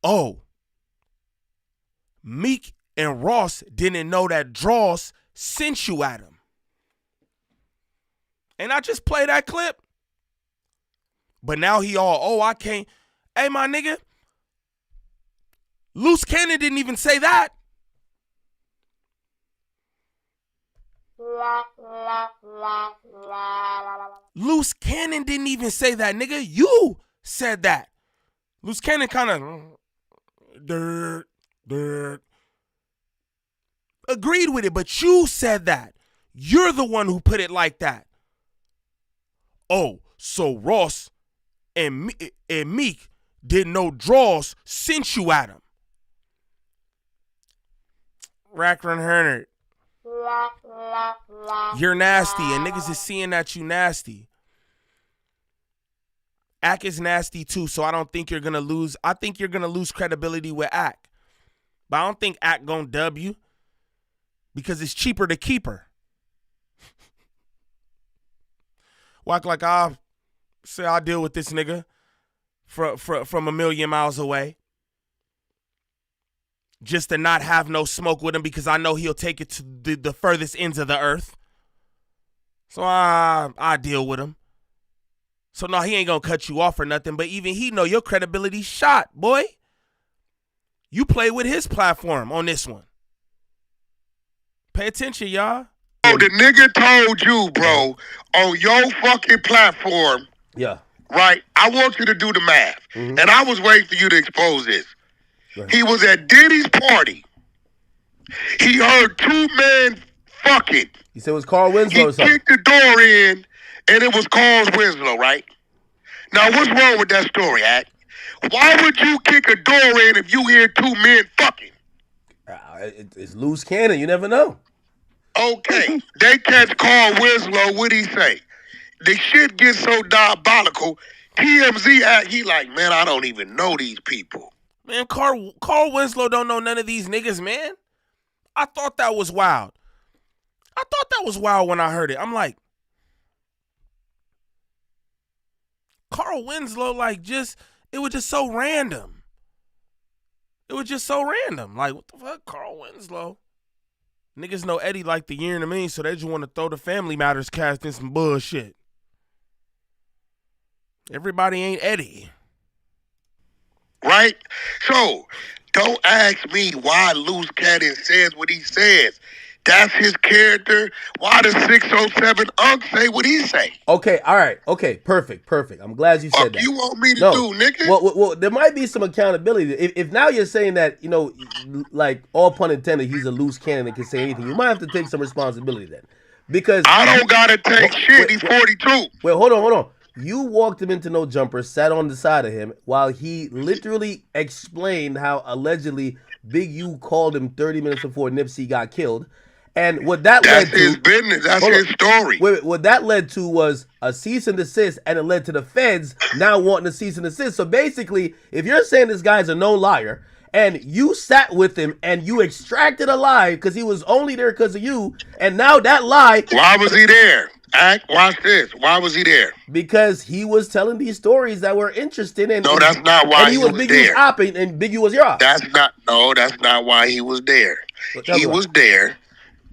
oh, Meek and Ross didn't know that Dross sent you at him. And I just play that clip. But now he all, oh, I can't. Hey, my nigga, Luce Cannon didn't even say that. Luce Cannon didn't even say that, nigga. You said that. Luce Cannon kind of agreed with it, but you said that. You're the one who put it like that. Oh, so Ross and Meek didn't know Dross sent you at him. Wack100. You're nasty, and niggas is seeing that you nasty. Ack is nasty too, so I don't think you're gonna lose. I think you're gonna lose credibility with Ack, but I don't think Ack gonna dub you because it's cheaper to keep her. Wack like I'll say I'll deal with this nigga from a million miles away. just to not have no smoke with him because I know he'll take it to the furthest ends of the earth. So I deal with him. So no, he ain't gonna cut you off or nothing, but even he know your credibility shot, boy. You play with his platform on this one. Pay attention, y'all. Oh, the nigga told you, bro, on your fucking platform. Yeah. Right? I want you to do the math. And I was waiting for you to expose this. Right. He was at Diddy's party. He heard two men fucking. He said it was Carl Winslow He or something. kicked the door in, and it was Carl Winslow, right? Now, what's wrong with that story, Act? Why would you kick a door in if you hear two men fucking? It's loose cannon. You never know. Okay, they catch Carl Winslow. What'd he say? The shit gets so diabolical. TMZ Act, he like, man, I don't even know these people. Man, Carl Winslow don't know none of these niggas, man. I thought that was wild. I thought that was wild when I heard it. I'm like, Carl Winslow, like, it was just so random. It was just so random. Like, what the fuck, Carl Winslow? Niggas know Eddie like the year in the mean, so they just want to throw the Family Matters cast in some bullshit. Everybody ain't Eddie. Right? So, don't ask me why Luce Cannon says what he says. That's his character. Why does 607 Unc say what he say? Okay, all right. Okay, perfect. I'm glad you said that. You want me to do, nigga? Well, there might be some accountability. If now you're saying that, you know, like, all pun intended, he's a loose cannon and can say anything, you might have to take some responsibility then. Because I don't gotta take shit. He's 42. Wait, hold on. You walked him into no jumper, sat on the side of him, while he literally explained how allegedly Big U called him 30 minutes before Nipsey got killed. And what that led to... That's his business. That's his story. Wait, what that led to was a cease and desist, and it led to the feds now wanting to cease and desist. So basically, if you're saying this guy's a known liar, and you sat with him, and you extracted a lie because he was only there because of you, and now that lie... Why was he there? Act, watch this. Why was he there? Because he was telling these stories that were interesting. And no, that's not why he was Big there. U's op, and Big U was your op. That's not why he was there. He was there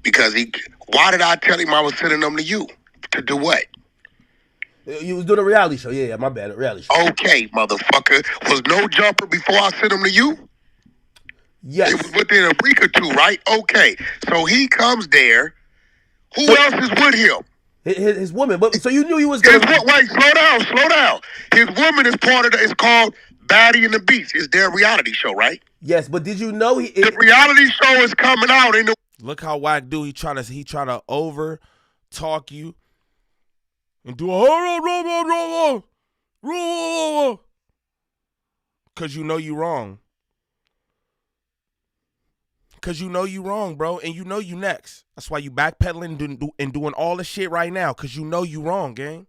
because why did I tell him I was sending them to you? To do what? You was doing a reality show. Yeah, my bad. A reality show. Okay, motherfucker. Was no jumper before I sent him to you? Yes. It was within a week or two, right? Okay. So he comes there. Who else is with him? His woman. But so you knew he was going to... Wait, slow down. His woman is part of it's called Baddie and the Beast. It's their reality show, right? Yes, but did you know the reality show is coming out in the... Look how Wack do. He try to over talk you and do a because you know you wrong. Because you know you wrong, bro, and you know you next. That's why you backpedaling and doing all the shit right now, because you know you wrong, gang.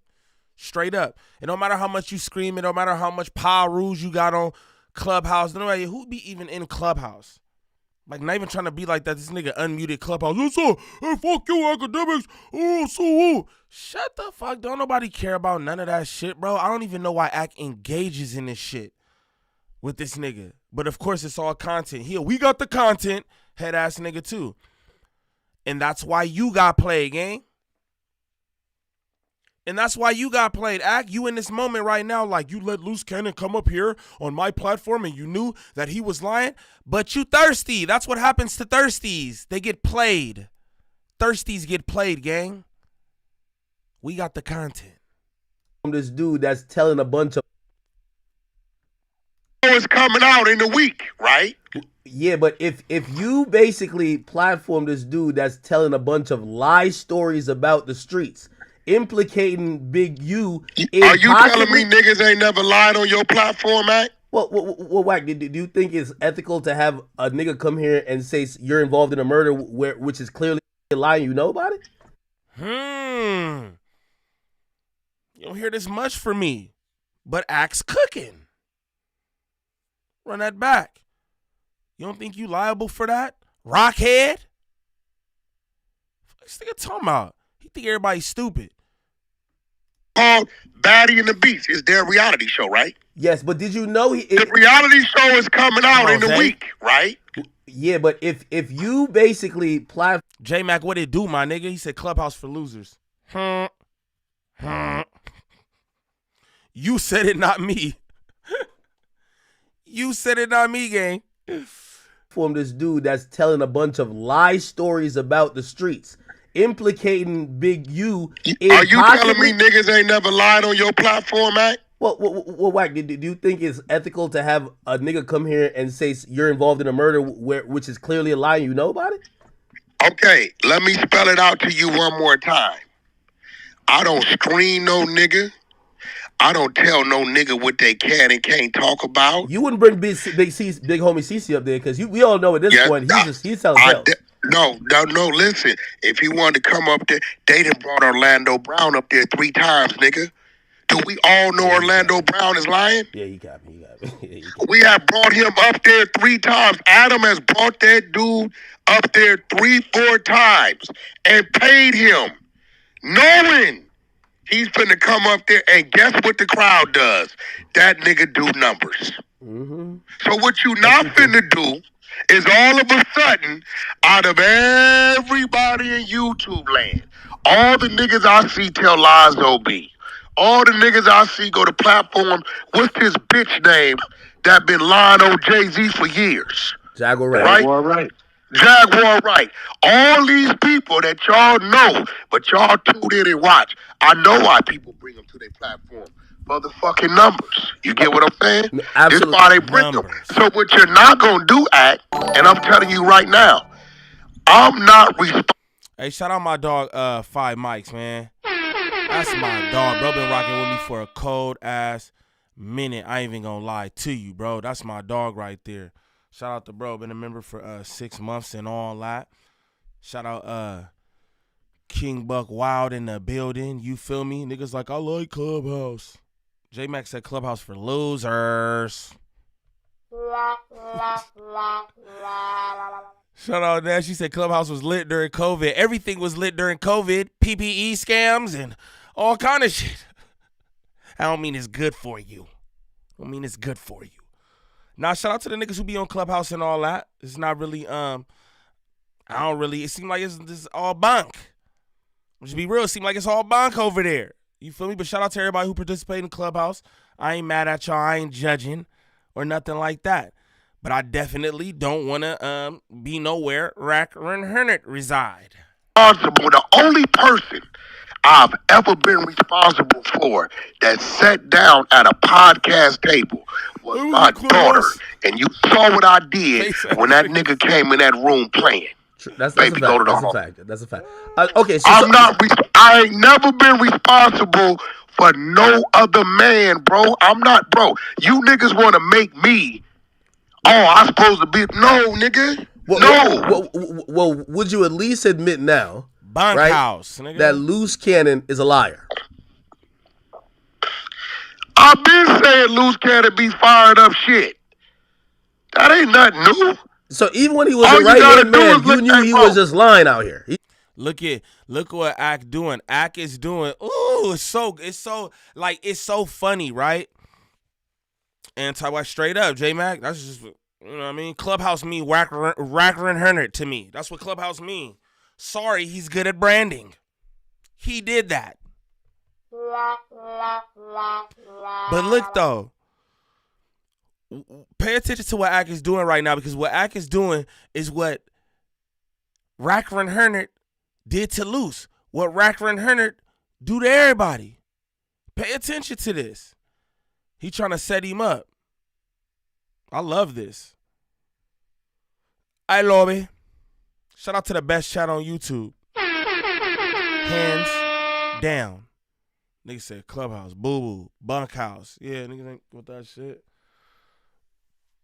Straight up. It don't matter how much you scream. It don't matter how much power rules you got on Clubhouse. Nobody who be even in Clubhouse. Like, not even trying to be like that. This nigga unmuted Clubhouse. Hey, fuck you, Akademiks. Oh, so shut the fuck. Don't nobody care about none of that shit, bro. I don't even know why Ack engages in this shit with this nigga. But, of course, it's all content. Here, we got the content. Head ass nigga too. And that's why you got played, gang. And that's why you got played. Act, you in this moment right now, like you let Luce Cannon come up here on my platform and you knew that he was lying, but you thirsty. That's what happens to thirsties. They get played. Thirsties get played, gang. We got the content. This dude that's telling a bunch of... It's coming out in a week, right? Yeah, but if you basically platform this dude that's telling a bunch of lie stories about the streets, implicating Big U, are you telling me niggas ain't never lied on your platform, Mac? Well, Wack, do you think it's ethical to have a nigga come here and say you're involved in a murder which is clearly a lie and you know about it? You don't hear this much from me, but Ack's cooking. Run that back. You don't think you liable for that? Rockhead? What's this nigga talking about? He think everybody's stupid. Called Baddie and the Beast. It's their reality show, right? Yes, but did you know The reality show is coming out in a week, right? Yeah, but if you basically J Mac, what it do, my nigga? He said Clubhouse for losers. You said it, not me. You said it, not me, gang. from this dude that's telling a bunch of lie stories about the streets, implicating Big U. Are you telling me niggas ain't never lied on your platform, Mac? Well, Wack, do you think it's ethical to have a nigga come here and say you're involved in a murder which is clearly a lie and you know about it? Okay, let me spell it out to you one more time. I don't screen no nigga. I don't tell no nigga what they can and can't talk about. You wouldn't bring big homie CC up there because we all know at this point he's telling tales. No, listen. If he wanted to come up there, they done brought Orlando Brown up there 3 times, nigga. Do we all know Orlando Brown is lying? Yeah, he got me. We have brought him up there 3 times. Adam has brought that dude up there 3-4 times and paid him, knowing he's finna come up there, and guess what the crowd does? That nigga do numbers. Mm-hmm. So what you not finna do is all of a sudden, out of everybody in YouTube land, all the niggas I see tell lies OB. All the niggas I see go to platform, what's this bitch name that been lying on Jay-Z for years? Jaguar Wright. Jaguar Wright. All these people that y'all know, but y'all tuned in and watch. I know why people bring them to their platform. Motherfucking numbers. You get what I'm saying? Absolutely. This why they bring them. So what you're not going to do, and I'm telling you right now, I'm not responsible. Hey, shout out my dog, 5 Mics, man. That's my dog, bro. Been rocking with me for a cold ass minute. I ain't even gonna lie to you, bro. That's my dog right there. Shout out to bro. Been a member for 6 months and all that. Shout out King Buck Wild in the building. You feel me? Niggas like, I like Clubhouse. J Mac said Clubhouse for losers. Shout out there. She said Clubhouse was lit during COVID. Everything was lit during COVID. PPE scams and all kind of shit. I don't mean it's good for you. I mean it's good for you. Now, shout out to the niggas who be on Clubhouse and all that. It's not really, it seems like it's all bunk. Just be real, it seems like it's all bunk over there. You feel me? But shout out to everybody who participated in Clubhouse. I ain't mad at y'all. I ain't judging or nothing like that. But I definitely don't want to be nowhere Wack100 reside. The only person I've ever been responsible for that sat down at a podcast table was my daughter. And you saw what I did when that nigga came in that room playing. That's a fact. That's a fact. Okay, so I ain't never been responsible for no other man, bro. I'm not, bro. You niggas want to make me. Oh, I'm supposed to be. No, nigga. Well, would you at least admit now, Bunkhouse, nigga, that Luce Cannon is a liar? I've been saying Luce Cannon be fired up shit. That ain't nothing new. So even when he was a right-hand man, you knew he was just lying out here. Look what Ack doing. Ack is doing. Ooh, it's so funny, right? And talk about straight up, J-Mac. That's just, you know what I mean? Clubhouse mean Wack100 to me. That's what Clubhouse mean. Sorry, he's good at branding. He did that. But look, though. Pay attention to what Ack is doing right now, because what Ack is doing is what Wack100 did to Luce. What Wack100 do to everybody. Pay attention to this. He trying to set him up. I love this. I love it. Shout out to the best chat on YouTube. Hands down. Niggas said Clubhouse, boo-boo, bunkhouse. Yeah, niggas ain't with that shit.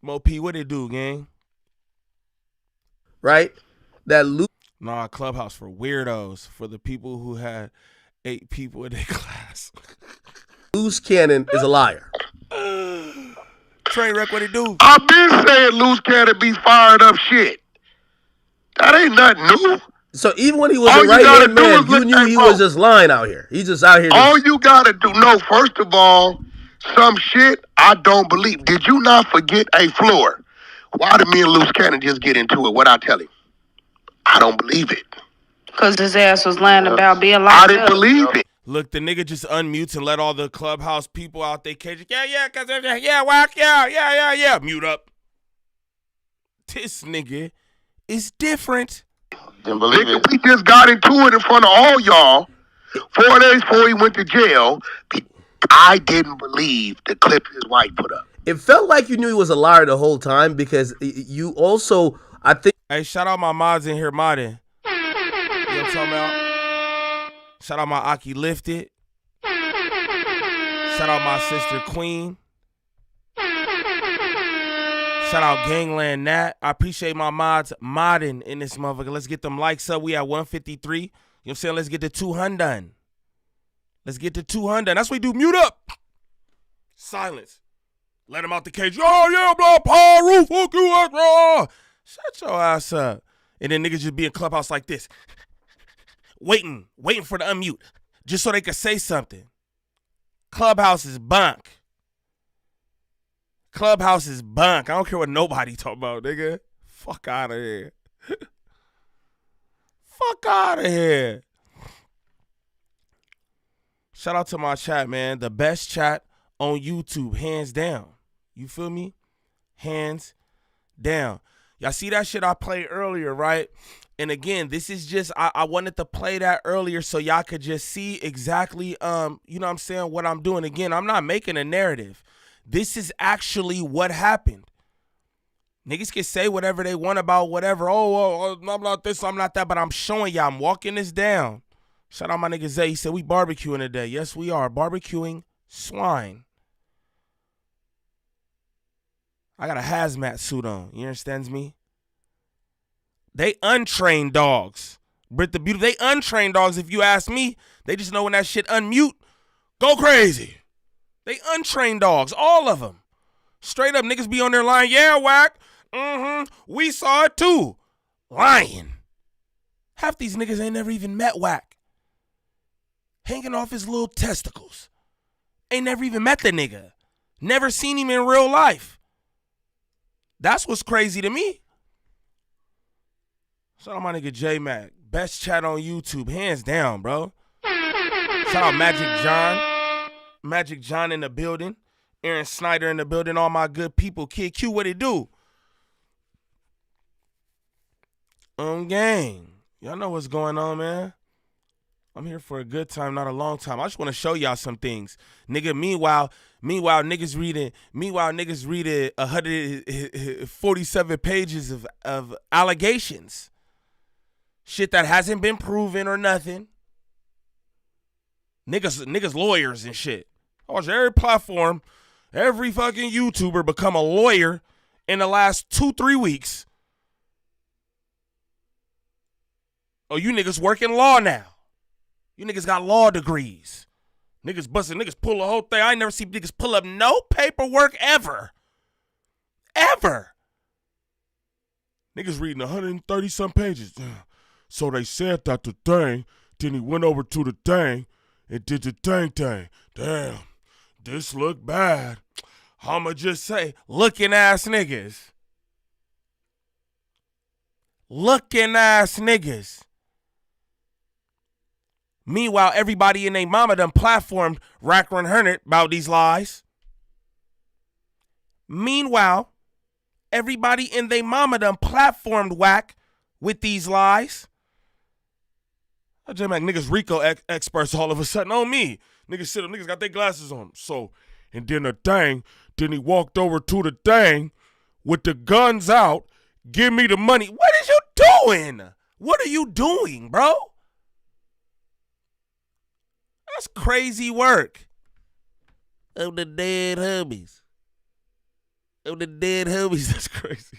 Mo P, what it do, gang? Right? That Luce. Nah, Clubhouse for weirdos. For the people who had 8 people in their class. Luce Cannon is a liar. Train wreck, what it do? I've been saying Luce Cannon be fired up shit. That ain't nothing new. So even when he was a right-hand man, you knew he was just lying out here. He's just out here. All you gotta do, first of all, some shit I don't believe. Did you not forget a floor? Why did me and Luce Cannon just get into it? What I tell him? I don't believe it. Because his ass was lying about being I locked didn't up. believe it. Look, the nigga just unmutes and let all the clubhouse people out there cage. Yeah, Wack, yeah. Mute up. This nigga is different. Didn't believe it. We just got into it in front of all y'all 4 days before he went to jail. I didn't believe the clip his wife put up. It felt like you knew he was a liar the whole time because you also, I think. Hey, shout out my mods in here modding. You know what I'm talking about? Shout out my Aki Lifted. Shout out my sister Queen. Shout out Gvnglvnd Niem. I appreciate my mods modding in this motherfucker. Let's get them likes up. We at 153. You know what I'm saying? Let's get to 200. Let's get to 200. That's what we do. Mute up. Silence. Let him out the cage. Oh, yeah, blah, power roof. Fuck you, bro. Shut your ass up. And then niggas just be in clubhouse like this. waiting for the unmute. Just so they can say something. Clubhouse is bunk. Clubhouse is bunk. I don't care what nobody talk about, nigga. Fuck out of here. Fuck out of here. Shout out to my chat, man. The best chat on YouTube, hands down. You feel me? Hands down. Y'all see that shit I played earlier, right? And again, this is just, I wanted to play that earlier so y'all could just see exactly, you know what I'm saying, what I'm doing. Again, I'm not making a narrative. This is actually what happened. Niggas can say whatever they want about whatever. Oh, I'm not this, I'm not that, but I'm showing y'all, I'm walking this down. Shout out my nigga Zay. He said we barbecuing today. Yes, we are. Barbecuing swine. I got a hazmat suit on. You understands me? They untrained dogs. Brit the Beauty, they untrained dogs. If you ask me, they just know when that shit unmute, go crazy. They untrained dogs, all of them. Straight up, niggas be on their line. Yeah, Wack. We saw it too. Lying. Half these niggas ain't never even met Wack. Hanging off his little testicles. Ain't never even met the nigga. Never seen him in real life. That's what's crazy to me. Shout out my nigga J-Mac. Best chat on YouTube, hands down, bro. Shout out Magic John. Magic John in the building. Aaron Snyder in the building. All my good people. Kid Q, what it do? Gang. Y'all know what's going on, man. I'm here for a good time, not a long time. I just want to show y'all some things. Nigga, meanwhile, niggas reading 147 pages of allegations. Shit that hasn't been proven or nothing. Niggas lawyers and shit. I watch every platform, every fucking YouTuber become a lawyer in the last 2-3 weeks. Oh, you niggas working law now. You niggas got law degrees. Niggas busting, niggas pull the whole thing. I ain't never seen niggas pull up no paperwork ever. Ever. Niggas reading 130-some pages. So they said that the thing, then he went over to the thing and did the thing. Damn, this look bad. I'ma just say, looking ass niggas. Looking ass niggas. Meanwhile, everybody in their mama done platformed Wack100 about these lies. Meanwhile, everybody in their mama done platformed Wack with these lies. I just make niggas Rico experts all of a sudden on me. Niggas sit up, niggas got their glasses on. So, and then then he walked over to the thing with the guns out. Give me the money. What is you doing? What are you doing, bro? That's crazy work. Of the dead homies. That's crazy.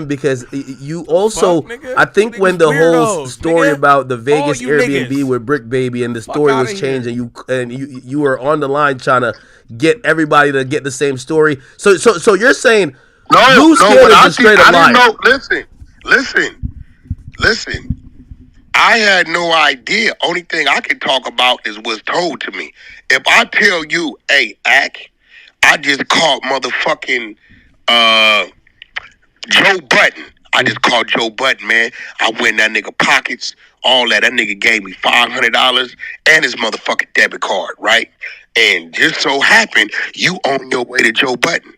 Because you also, I think when the whole story about the Vegas Airbnb with Brick Baby and the story was changed, and you were on the line trying to get everybody to get the same story. So you're saying Luce is a straight up liar. Listen. I had no idea. Only thing I can talk about is what's told to me. If I tell you, hey, I just caught motherfucking Joe Button. I just called Joe Button, man. I went in that nigga pockets, all that. That nigga gave me $500 and his motherfucking debit card, right? And just so happened, you on your way to Joe Button,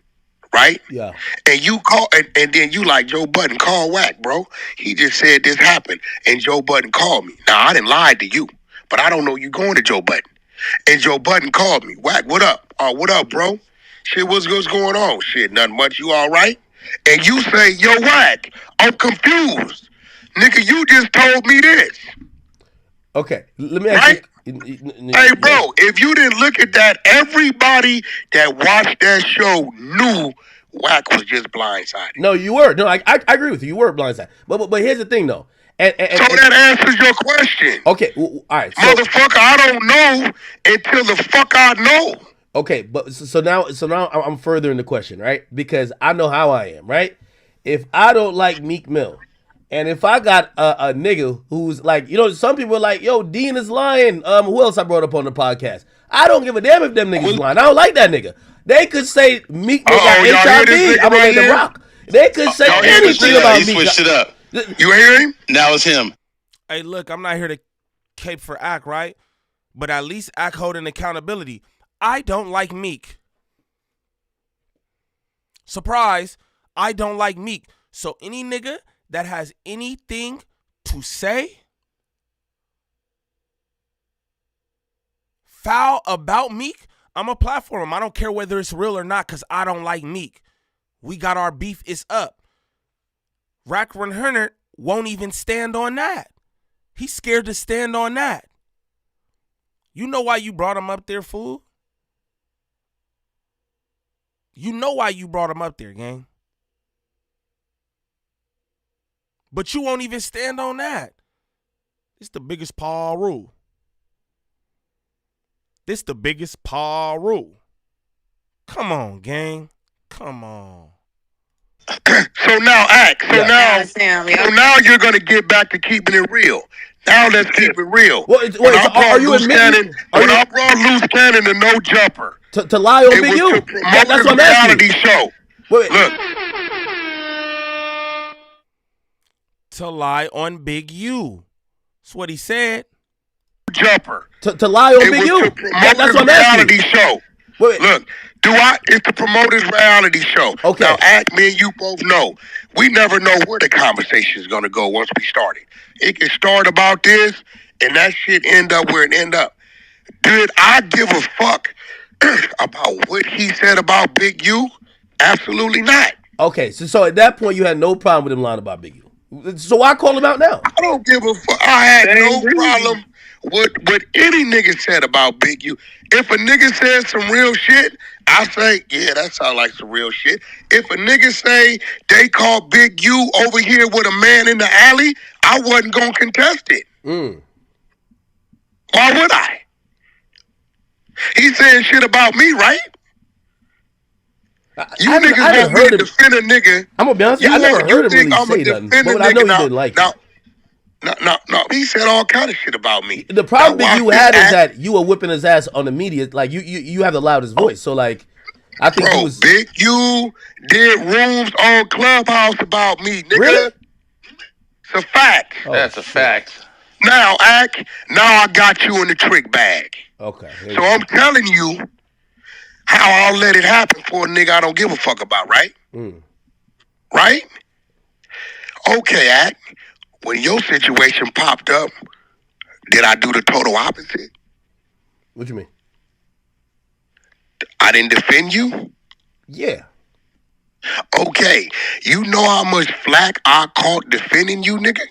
right? Yeah. And you call, and then you like, Joe Button, call Wack, bro. He just said this happened, and Joe Button called me. Now, I didn't lie to you, but I don't know you going to Joe Button. And Joe Button called me. Wack, what up? What up, bro? Shit, what's going on? Shit, nothing much. You all right? And you say, yo, Wack, I'm confused. Nigga, you just told me this. Okay, let me ask you. Hey, bro, if you didn't look at that, everybody that watched that show knew Wack was just blindsided. No, you were. No, I agree with you. You were blindsided. But here's the thing, though. So that answers your question. Okay, all right. So, motherfucker, I don't know until the fuck I know. Okay, but so now I'm further in the question, right? Because I know how I am, right? If I don't like Meek Mill, and if I got a nigga who's like, you know, some people are like, yo, Dean is lying. Who else I brought up on the podcast? I don't give a damn if them niggas lying. I don't like that nigga. They could say Meek Mill got HIV. I'm gonna let them rock. They could say anything about Meek. He switched it up. You hear him? Now it's him. Hey, look, I'm not here to cape for Ack, right? But at least Ack holding accountability. I don't like Meek. Surprise, I don't like Meek. So any nigga that has anything to say foul about Meek, I'm a platform him. I don't care whether it's real or not because I don't like Meek. We got our beef, it's up. Wack100 won't even stand on that. He's scared to stand on that. You know why you brought him up there, fool? You know why you brought him up there, gang. But you won't even stand on that. It's the biggest Paul rule. This the biggest Paul rule. Come on, gang. Come on. So now, Ack. So now you're gonna get back to keeping it real. Now let's keep it real. Are you admitting? When I brought Luce Cannon to No Jumper to lie on Big U? That's what I'm asking. Show. Wait. Look. To lie on Big U. That's what he said. Jumper. To lie on Big U. That's what I'm asking. Show. Wait. Look. It's the promoter's reality show. Okay. Now, Ack, me and you both know. We never know where the conversation is going to go once we start it. It can start about this, and that shit end up where it end up. Did I give a fuck about what he said about Big U? Absolutely not. Okay, so at that point, you had no problem with him lying about Big U. So why call him out now? I don't give a fuck. I had no problem with what any nigga said about Big U. If a nigga says some real shit, I say, yeah, that sounds like some real shit. If a nigga say they call Big U over here with a man in the alley, I wasn't going to contest it. Why would I? He's saying shit about me, right? You niggas want me to defend a nigga. I'm going to be honest with you, I never heard him really say nothing. But I know he didn't like it. No. He said all kind of shit about me. The problem Big U had is that you were whipping his ass on the media. Like you have the loudest voice. So like, I think bro, Big U did rooms on Clubhouse about me, nigga. Really? It's a fact. That's a fact. Now, Ack, I got you in the trick bag. Okay. So I'm telling you how I'll let it happen for a nigga I don't give a fuck about, right? Right? Okay, Ack. When your situation popped up, did I do the total opposite? What you mean? I didn't defend you? Yeah. Okay. You know how much flack I caught defending you, nigga?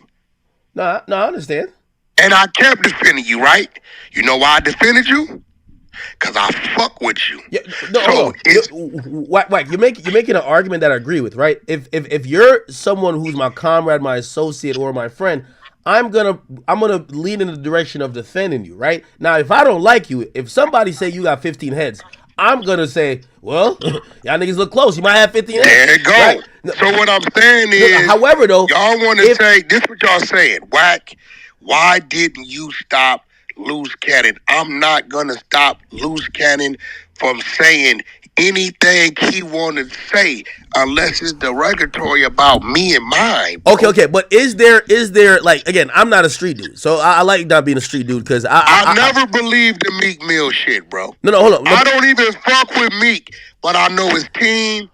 No, I understand. And I kept defending you, right? You know why I defended you? Because I fuck with you. Yeah, no, Wack, you're making an argument that I agree with, right? If you're someone who's my comrade, my associate, or my friend, I'm gonna lean in the direction of defending you, right? Now, if I don't like you, if somebody say you got 15 heads, I'm gonna say, well, y'all niggas look close. You might have 15 heads. There you go. Right? So what I'm saying is, however, though, y'all want to say this? What y'all saying? Wack Why didn't you stop Luce Cannon? I'm not gonna stop Luce Cannon from saying anything he wanted to say unless it's derogatory about me and mine. Bro. Okay, but is there like, again, I'm not a street dude, so I like not being a street dude because I never believed the Meek Mill shit, bro. No, hold on. I don't even fuck with Meek, but I know his team.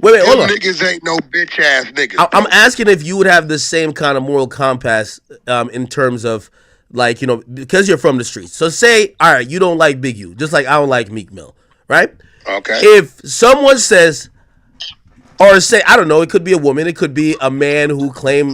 Wait, hold on. Niggas ain't no bitch ass niggas. I'm asking if you would have the same kind of moral compass in terms of, like, you know, because you're from the streets. So say, all right, you don't like Big U, just like I don't like Meek Mill, right? Okay. If someone says, or say, I don't know, it could be a woman, it could be a man who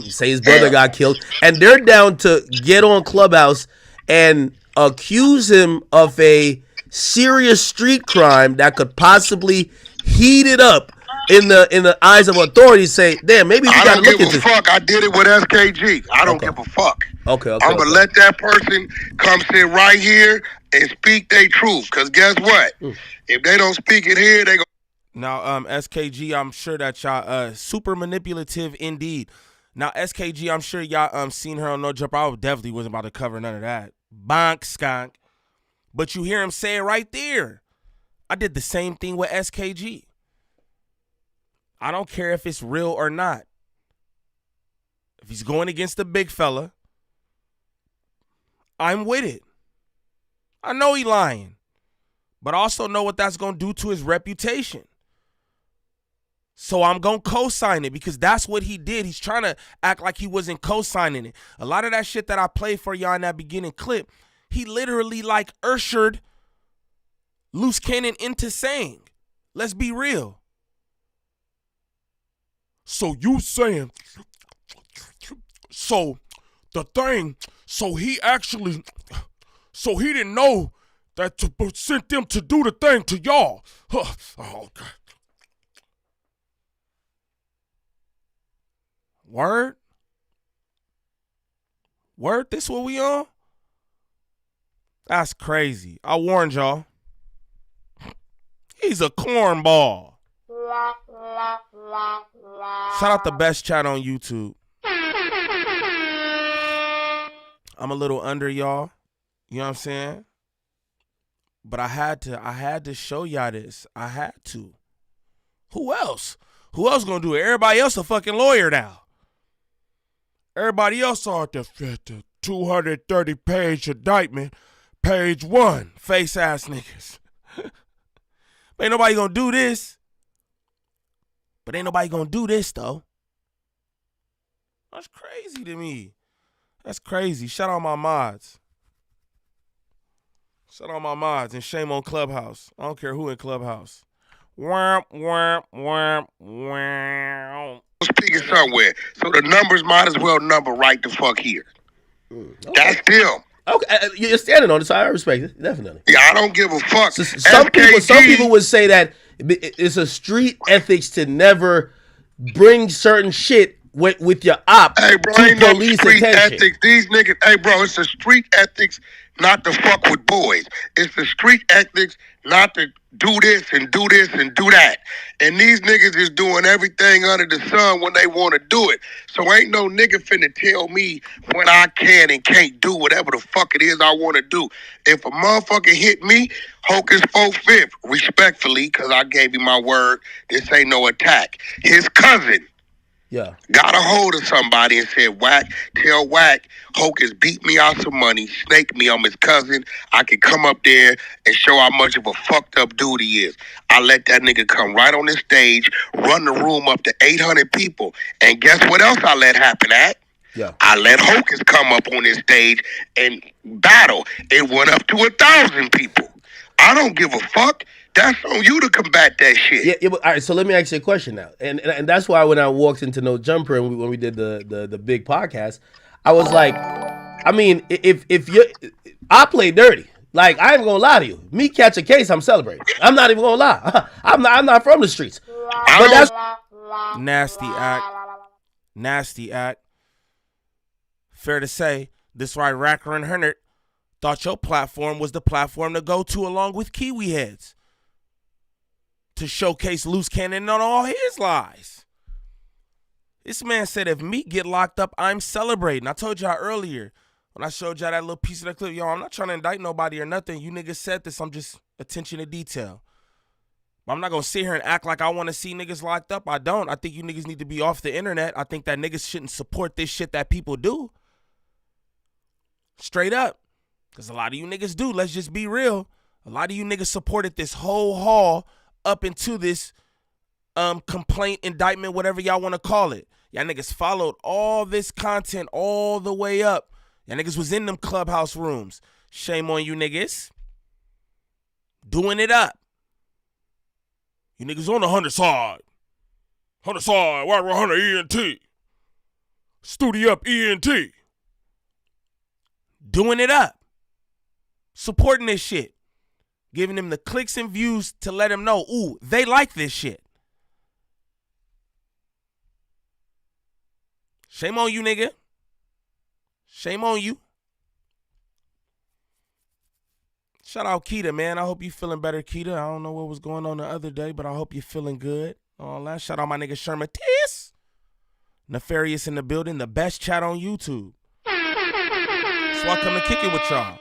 say his brother got killed, and they're down to get on Clubhouse and accuse him of a serious street crime that could possibly heat it up in the eyes of authorities, say, damn, maybe we gotta look into this. I don't give a fuck. I did it with SKG. I don't give a fuck. Okay. I'm gonna let that person come sit right here and speak their truth. Cause guess what? If they don't speak it here, they go. Now, SKG, I'm sure that y'all super manipulative indeed. Now, SKG, I'm sure y'all seen her on No Jumper. I definitely wasn't about to cover none of that. Bonk skunk. But you hear him say it right there. I did the same thing with SKG. I don't care if it's real or not. If he's going against the big fella, I'm with it. I know he lying, but I also know what that's going to do to his reputation. So I'm going to co-sign it because that's what he did. He's trying to act like he wasn't co-signing it. A lot of that shit that I played for y'all in that beginning clip, he literally like ushered Luce Cannon into saying, let's be real. So you saying, so the thing, so he didn't know that to sent them to do the thing to y'all. Oh, God. Word? This what we on? That's crazy. I warned y'all. He's a cornball. Shout out the best chat on YouTube. I'm a little under y'all. You know what I'm saying? But I had to show y'all this. I had to. Who else? Who else gonna do it? Everybody else a fucking lawyer now. Everybody else saw the 230-page indictment, page 1, face ass niggas. Ain't nobody gonna do this. But ain't nobody gonna do this though. That's crazy to me. That's crazy. Shout out my mods. Shout out my mods and shame on Clubhouse. I don't care who in Clubhouse. Wham, wham, wham, wham. Speaking somewhere, so the numbers might as well number right the fuck here. Okay. That's them. Okay, you're standing on it, so I respect it, definitely. Yeah, I don't give a fuck. So, some people would say that it's a street ethics to never bring certain shit with your op hey, bro, to ain't police no street attention. Ethics. These niggas, hey, bro, it's the street ethics not to fuck with boys. It's the street ethics not to do this and do this and do that. And these niggas is doing everything under the sun when they want to do it. So ain't no nigga finna tell me when I can and can't do whatever the fuck it is I want to do. If a motherfucker hit me, Hocus 4/5, respectfully, because I gave him my word, this ain't no attack. His cousin got a hold of somebody and said, Wack, tell Wack, Hocus beat me out some money, snake me, I'm his cousin. I can come up there and show how much of a fucked up dude he is. I let that nigga come right on this stage, run the room up to 800 people. And guess what else I let happen at? I let Hocus come up on this stage and battle. It went up to 1,000 people. I don't give a fuck. That's on you to combat that shit. Yeah, but, all right, so let me ask you a question now. And that's why when I walked into No Jumper and when we did the big podcast, I was like, I mean, if I play dirty. Like, I ain't gonna lie to you. Me catch a case, I'm celebrating. I'm not even gonna lie. I'm not from the streets. But that's nasty act. Nasty act. Fair to say, this why Wack100 thought your platform was the platform to go to along with Kiwi Heads to showcase Luce Cannon on all his lies. This man said if Meek get locked up, I'm celebrating. I told y'all earlier when I showed y'all that little piece of that clip, yo, I'm not trying to indict nobody or nothing. You niggas said this. I'm just attention to detail. But I'm not going to sit here and act like I want to see niggas locked up. I don't. I think you niggas need to be off the internet. I think that niggas shouldn't support this shit that people do. Straight up. Because a lot of you niggas do. Let's just be real. A lot of you niggas supported this whole haul up into this complaint, indictment, whatever y'all want to call it. Y'all niggas followed all this content all the way up. Y'all niggas was in them clubhouse rooms. Shame on you niggas. Doing it up. You niggas on the 100 side. 100 side, Wack100 ENT. Studio up ENT. Doing it up. Supporting this shit. Giving them the clicks and views to let them know, ooh, they like this shit. Shame on you, nigga. Shame on you. Shout out Keita, man. I hope you feeling better, Keita. I don't know what was going on the other day, but I hope you're feeling good. All that. Shout out my nigga Sherman Tiss. Nefarious in the building. The best chat on YouTube. So I come to kick it with y'all.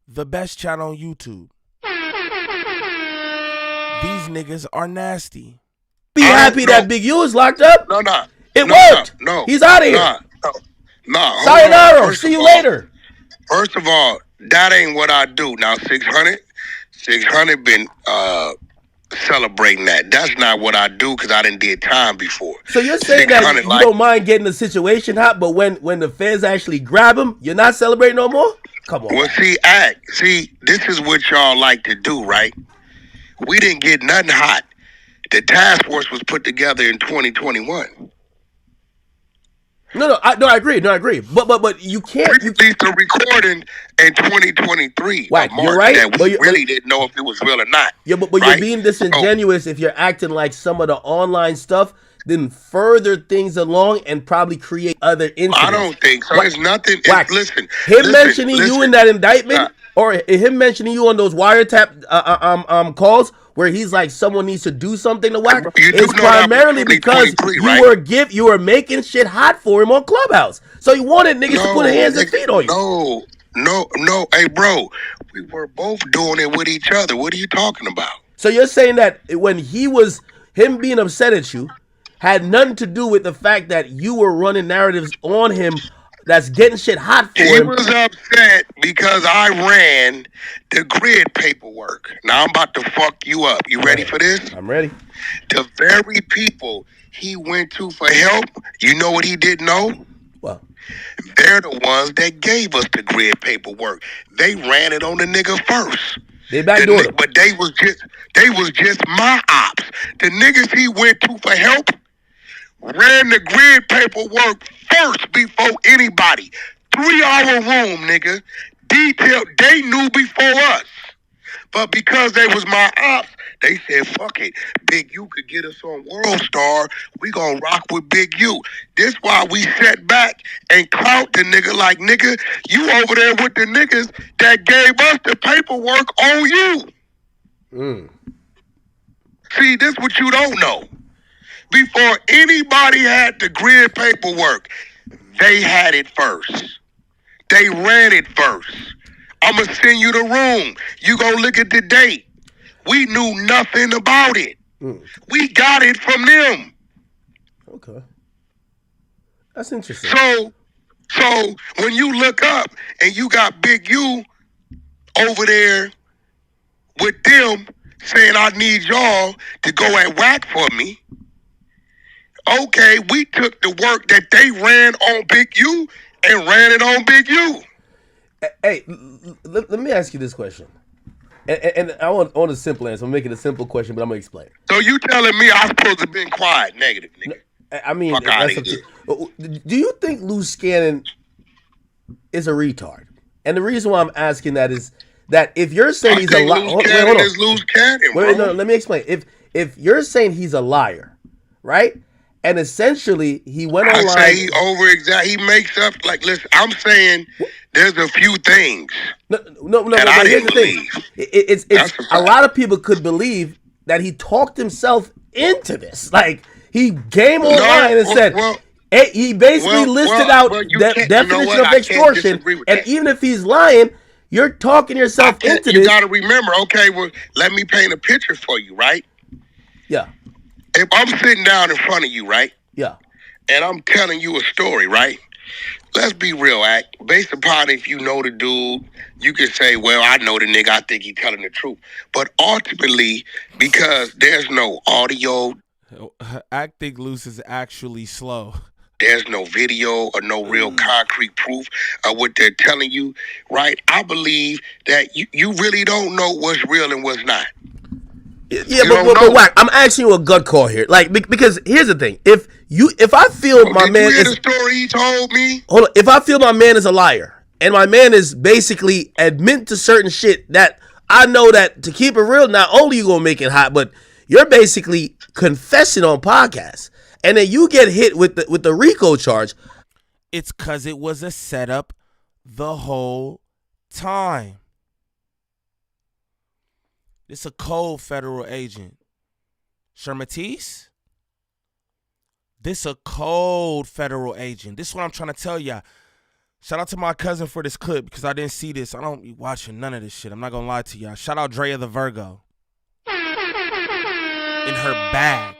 The best chat on YouTube. These niggas are nasty. Be happy that Big U is locked up. No. It worked. No. He's out of here. No. Sayonara. See you later. First of all, that ain't what I do. Now, 600 been celebrating that. That's not what I do because I didn't did time before. So you're saying that you don't mind getting the situation hot, but when the feds actually grab him, you're not celebrating no more? Come on. Well, see, this is what y'all like to do, right? We didn't get nothing hot. The task force was put together in 2021. No, I agree. But you can't. We released a recording in 2023. Wack, March, you're right. That we really didn't know if it was real or not. Yeah, but right? you're being disingenuous if you're acting like some of the online stuff then further things along and probably create other incidents. I don't think so. It's nothing. Wack, Listen, mentioning you in that indictment, or him mentioning you on those wiretap calls where he's like someone needs to do something to Wack, it's primarily because you were making shit hot for him on Clubhouse. So you wanted niggas to put hands and feet on you. No. Hey, bro, we were both doing it with each other. What are you talking about? So you're saying that when him being upset at you had nothing to do with the fact that you were running narratives on him that's getting shit hot for him. He was upset because I ran the grid paperwork. Now I'm about to fuck you up. You ready for this? I'm ready. The very people he went to for help, you know what he didn't know? What? They're the ones that gave us the grid paperwork. They ran it on the nigga first. They backdoored him. But they was just my ops. The niggas he went to for help ran the grid paperwork first before anybody. 3-hour room, nigga. Detailed. They knew before us. But because they was my ops, they said, fuck it. Big U could get us on World Star. We gonna rock with Big U. This why we sat back and clout the nigga like, nigga, you over there with the niggas that gave us the paperwork on you. See, this what you don't know. Before anybody had the grid paperwork, they had it first. They ran it first. I'ma send you the room. You go look at the date. We knew nothing about it. We got it from them. Okay. That's interesting. So when you look up and you got Big U over there with them saying, I need y'all to go at Wack for me. Okay, we took the work that they ran on Big U and ran it on Big U. Hey, let me ask you this question. And I want a simple answer. I'm making a simple question, but I'm going to explain. So you telling me I'm supposed to have been quiet, negative, nigga? I mean, do you think Luce Cannon is a retard? And the reason why I'm asking that is that if you're saying he's a liar, hold on. Luce Cannon, wait, no, let me explain. If you're saying he's a liar, right? And essentially, he went online. I say he makes up, like, listen, I'm saying there's a few things that I didn't believe. It's a lot of people could believe that he talked himself into this. Like, he came online and said, He basically listed out the definition of extortion, and even if he's lying, you're talking yourself into this. You got to remember, okay, well, let me paint a picture for you, right? Yeah. If I'm sitting down in front of you, right? Yeah. And I'm telling you a story, right? Let's be real, Act. Based upon if you know the dude, you can say, well, I know the nigga, I think he's telling the truth. But ultimately, because there's no audio. Act think Luce is actually slow. There's no video or no real concrete proof of what they're telling you, right? I believe that you really don't know what's real and what's not. Yeah, but Wack, I'm asking you a gut call here, like because here's the thing: if I feel my man is the story he told me. Hold on, if I feel my man is a liar and my man is basically admitting to certain shit that I know that to keep it real, not only you gonna make it hot, but you're basically confessing on podcasts, and then you get hit with the RICO charge. It's cause it was a setup the whole time. This a cold federal agent. Shermatisse? This a cold federal agent. This is what I'm trying to tell y'all. Shout out to my cousin for this clip because I didn't see this. I don't be watching none of this shit. I'm not going to lie to y'all. Shout out Drea the Virgo. In her bag.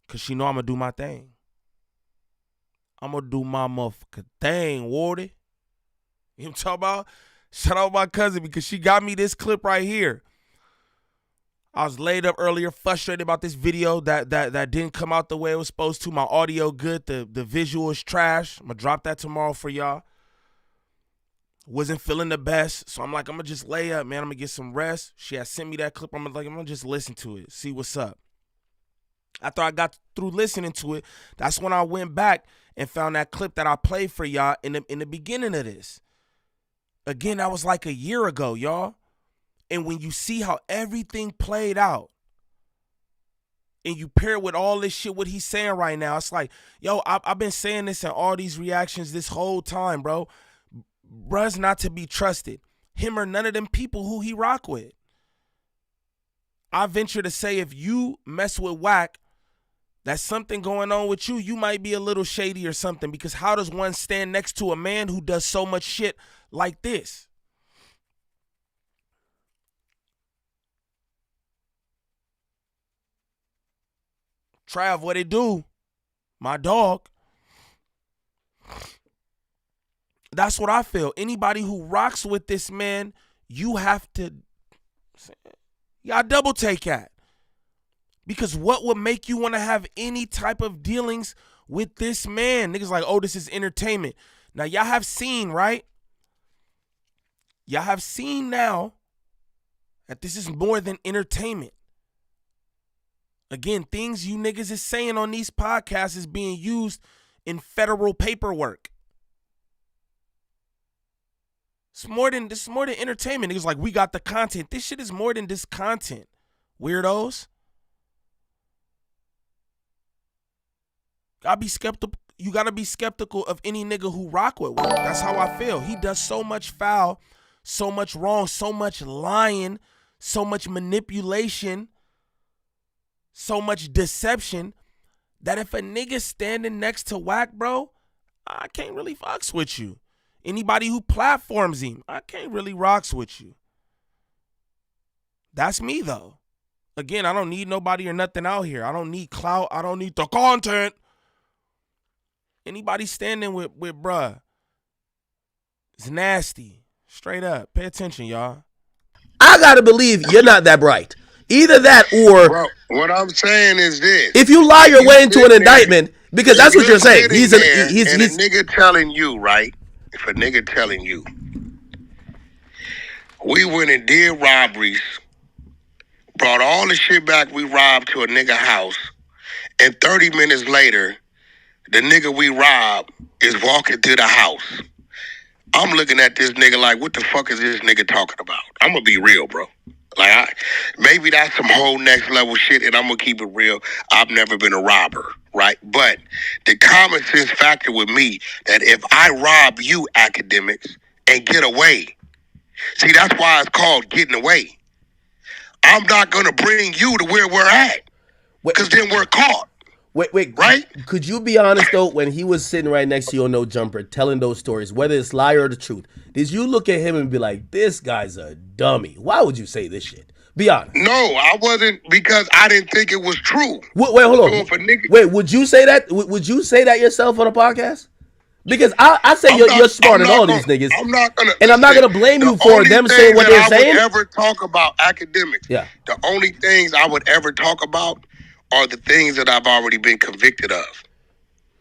Because she know I'm going to do my thing. I'm going to do my motherfucking thing, Wardy. You know what I'm talking about? Shout out my cousin because she got me this clip right here. I was laid up earlier, frustrated about this video that didn't come out the way it was supposed to. My audio good, the visual is trash. I'm going to drop that tomorrow for y'all. Wasn't feeling the best, so I'm like, I'm going to just lay up, man. I'm going to get some rest. She had sent me that clip. I'm going to just listen to it, see what's up. After I got through listening to it, that's when I went back and found that clip that I played for y'all in the beginning of this. Again, that was like a year ago, y'all. And when you see how everything played out and you pair it with all this shit, what he's saying right now, it's like, yo, I've been saying this in all these reactions this whole time, bro. Bruh's not to be trusted. Him or none of them people who he rock with. I venture to say if you mess with Wack, that's something going on with you. You might be a little shady or something, because how does one stand next to a man who does so much shit like this? Trav, what it do? My dog. That's what I feel. Anybody who rocks with this man, you have to, y'all double take that. Because what would make you want to have any type of dealings with this man? Niggas like, oh, this is entertainment. Now, y'all have seen, right? Y'all have seen now that this is more than entertainment. Again, things you niggas is saying on these podcasts is being used in federal paperwork. This is more than entertainment. Niggas like, we got the content. This shit is more than this content. Weirdos. You gotta be skeptical of any nigga who rock with Wack. That's how I feel. He does so much foul, so much wrong, so much lying, so much manipulation, so much deception, that if a nigga standing next to Wack, bro, I can't really fucks with you. Anybody who platforms him, I can't really rocks with you. That's me, though. Again, I don't need nobody or nothing out here. I don't need clout. I don't need the content. Anybody standing with bruh, it's nasty. Straight up. Pay attention, y'all. I gotta believe you're not that bright. Either that or... Bro, what I'm saying is this. If you lie your way into an indictment, because that's what you're saying. He's a nigga telling you, right? If a nigga telling you, we went and did robberies, brought all the shit back we robbed to a nigga house, and 30 minutes later, the nigga we robbed is walking through the house. I'm looking at this nigga like, what the fuck is this nigga talking about? I'm gonna be real, bro. Like, maybe that's some whole next level shit, and I'm gonna keep it real. I've never been a robber, right? But the common sense factor with me, that if I rob you, Akademiks, and get away, see, that's why it's called getting away. I'm not gonna bring you to where we're at, because then we're caught. Wait, Right? Could you be honest though? When he was sitting right next to you on No Jumper, telling those stories, whether it's lie or the truth, did you look at him and be like, "This guy's a dummy"? Why would you say this shit? Be honest. No, I wasn't because I didn't think it was true. Wait, hold on. So if a nigga, Wait, would you say that? Would you say that yourself on a podcast? Because I say you're smarter than all these niggas. I'm not gonna, and I'm not gonna blame you for them saying what they're saying. I would ever talk about academics. Yeah. The only things I would ever talk about are the things that I've already been convicted of.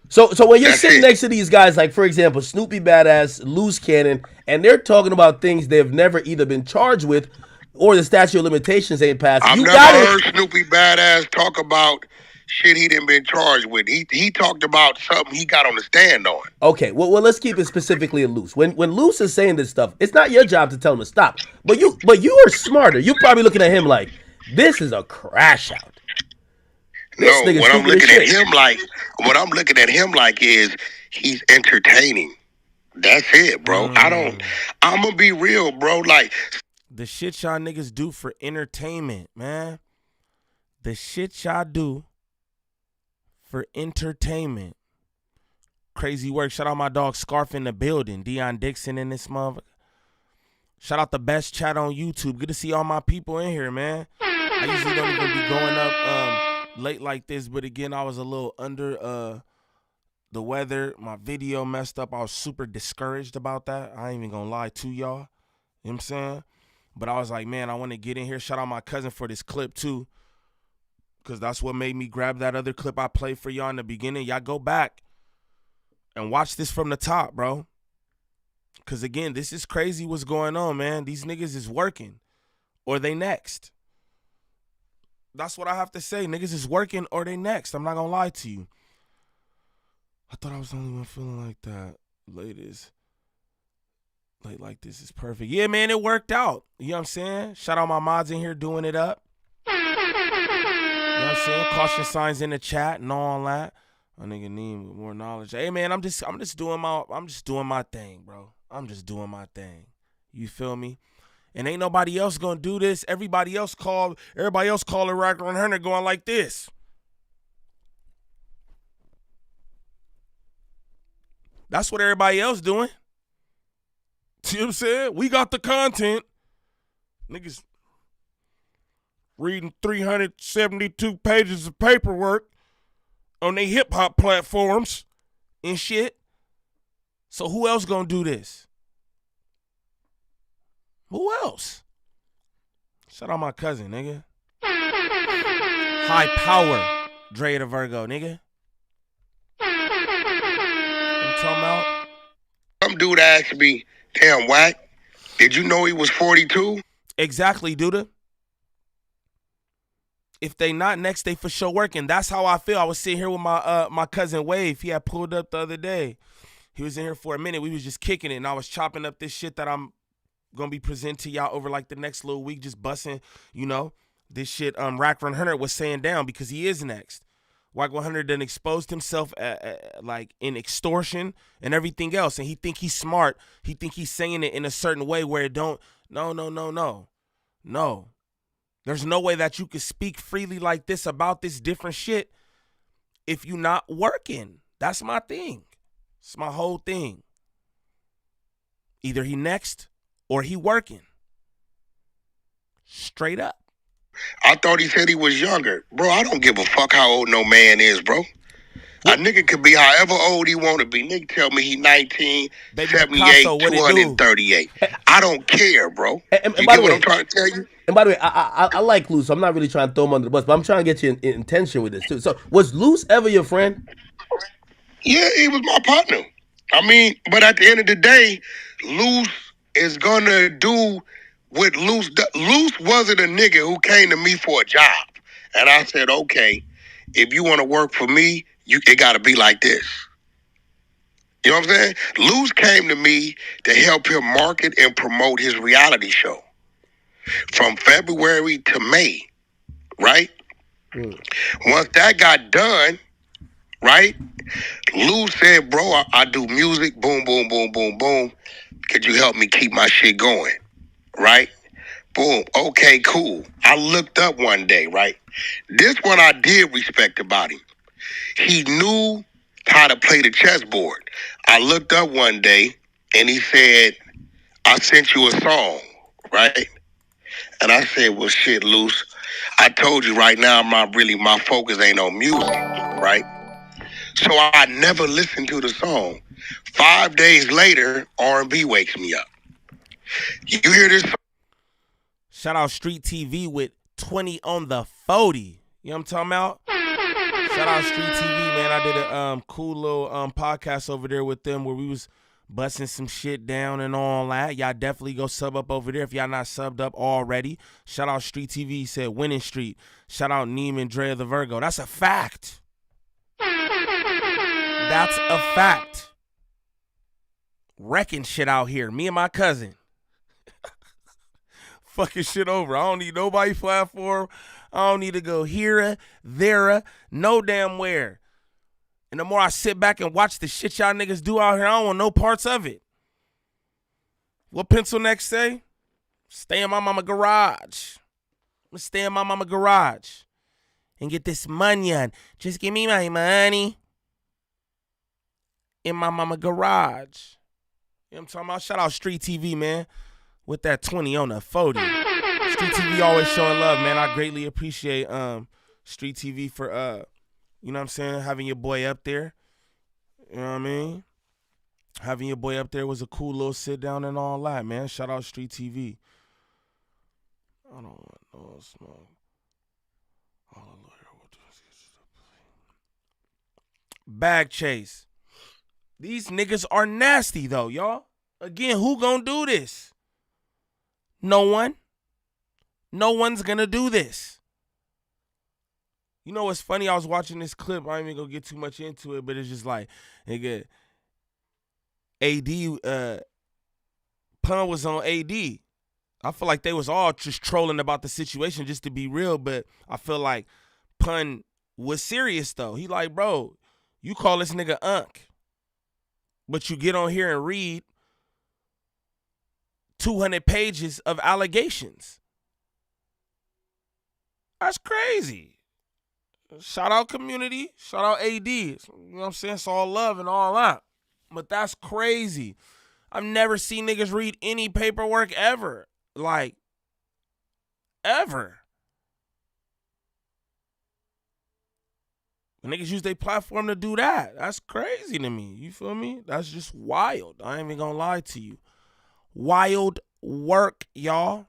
So when you're That's sitting it. next to these guys, like for example, Snoopy Badass, Luce Cannon, and they're talking about things they've never either been charged with or the statute of limitations ain't passed. I've never heard Snoopy Badass talk about shit he didn't been charged with. He talked about something he got on the stand on. Okay, well let's keep it specifically at Luce. When Luce is saying this stuff, it's not your job to tell him to stop. But you are smarter. You're probably looking at him like, this is a crash out. No, what I'm looking at him like is he's entertaining. That's it, bro. I'm gonna be real, bro. Like the shit y'all niggas do for entertainment, man. The shit y'all do for entertainment. Crazy work. Shout out my dog Scarf in the building. Dion Dixon in this motherfucker. Shout out the best chat on YouTube. Good to see all my people in here, man. I usually don't even be going up late like this, but again, I was a little under the weather. My video messed up. I was super discouraged about that. I ain't even gonna lie to y'all. You know what I'm saying? But I was like, man, I want to get in here. Shout out my cousin for this clip too, because that's what made me grab that other clip I played for y'all in the beginning. Y'all go back and watch this from the top, bro. Because again, this is crazy what's going on, man. These niggas is working or they next. That's what I have to say. Niggas is working or they next. I'm not going to lie to you. I thought I was the only one feeling like that. Late like this is perfect. Yeah, man, it worked out. You know what I'm saying? Shout out my mods in here doing it up. You know what I'm saying? Caution signs in the chat and all that. My nigga Niem with more knowledge. Hey, man, I'm just doing my thing, bro. I'm just doing my thing. You feel me? And ain't nobody else gonna do this. Everybody else calling Wack100 going like this. That's what everybody else doing. See what I'm saying? We got the content. Niggas reading 372 pages of paperwork on their hip-hop platforms and shit. So who else gonna do this? Who else? Shout out my cousin, nigga. High power, Dre the Virgo, nigga. I'm talking about? some dude asked me, damn, Wack, did you know he was 42? Exactly, dude. If they not next, they for sure working. That's how I feel. I was sitting here with my cousin Wave. He had pulled up the other day. He was in here for a minute. We was just kicking it, and I was chopping up this shit that I'm gonna be presenting to y'all over like the next little week, just busting, you know, this shit Wack100 was saying down because he is next. Wack100 done exposed himself like in extortion and everything else, and he think he's smart. He think he's saying it in a certain way where it don't. No. There's no way that you could speak freely like this about this different shit if you not working. That's my thing. It's my whole thing. Either he next or he working. Straight up. I thought he said he was younger. Bro, I don't give a fuck how old no man is, bro. A nigga could be however old he want to be. Nigga tell me he 19, Baby 78, Picasso, what it do? 238. I don't care, bro. And You by get the what way- I'm trying to tell you? And by the way, I like Luce. I'm not really trying to throw him under the bus, but I'm trying to get you in tension with this too. So, was Luce ever your friend? Yeah, he was my partner. I mean, but at the end of the day, Luce is gonna do what Luce does. Luce wasn't a nigga who came to me for a job. And I said, okay, if you want to work for me, it got to be like this. You know what I'm saying? Luce came to me to help him market and promote his reality show from February to May, right? Once that got done, right, Luce said, bro, I do music, boom, boom, boom, boom, boom. Could you help me keep my shit going, right? Boom, okay, cool. I looked up one day, right? This one I did respect about him. He knew how to play the chessboard. I looked up one day and he said, I sent you a song, right? And I said, well, shit, Luce. I told you right now, my focus ain't on music, right? So I never listened to the song. 5 days later, R&B wakes me up. You hear this? Shout out Street TV with 20 on the 40. You know what I'm talking about? Shout out Street TV, man. I did a cool little podcast over there with them where we was busting some shit down and all that. Y'all definitely go sub up over there if y'all not subbed up already. Shout out Street TV. He said Winning Street. Shout out Niem and Dre the Virgo. That's a fact. That's a fact. Wrecking shit out here. Me and my cousin. Fucking shit over. I don't need nobody platform. I don't need to go here, there, no damn where. And the more I sit back and watch the shit y'all niggas do out here, I don't want no parts of it. What Pencil Neck say? Stay in my mama garage. I'm gonna stay in my mama garage and get this money on. Just give me my money in my mama garage. You know what I'm talking about? Shout out Street TV, man, with that 20 on the 40. Street TV always showing love, man. I greatly appreciate Street TV for you know what I'm saying, having your boy up there. You know what I mean? Having your boy up there was a cool little sit down and all that, man. Shout out Street TV. I don't want no smoke. Bag chase. These niggas are nasty though, y'all. Again, who gonna do this? No one. No one's gonna do this. You know what's funny? I was watching this clip. I ain't even gonna get too much into it, but it's just like, nigga, AD, Pun was on AD. I feel like they was all just trolling about the situation just to be real, but I feel like Pun was serious though. He like, bro, you call this nigga Unc, but you get on here and read 200 pages of allegations. That's crazy. Shout out community. Shout out AD. You know what I'm saying? It's all love and all that. But that's crazy. I've never seen niggas read any paperwork ever. Like, ever. When niggas use their platform to do that, that's crazy to me. You feel me? That's just wild. I ain't even gonna lie to you. Wild work, y'all.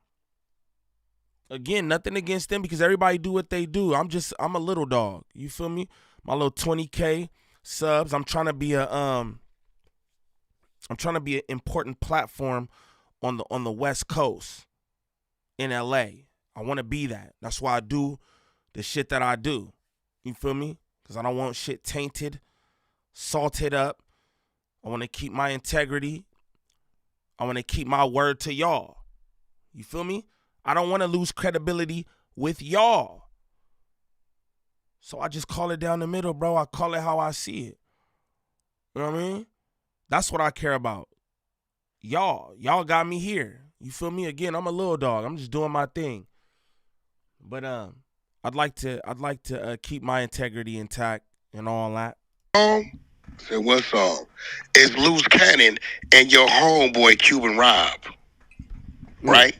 Again, nothing against them because everybody do what they do. I'm a little dog. You feel me? My little 20K subs. I'm trying to be an important platform on the West Coast in LA. I want to be that. That's why I do the shit that I do. You feel me? Because I don't want shit tainted, salted up. I want to keep my integrity. I want to keep my word to y'all. You feel me? I don't want to lose credibility with y'all. So I just call it down the middle, bro. I call it how I see it. You know what I mean? That's what I care about. Y'all got me here. You feel me? Again, I'm a little dog. I'm just doing my thing. But I'd like to keep my integrity intact and all that. Say what song? It's Luce Cannon and your homeboy Cuban Rob. Right?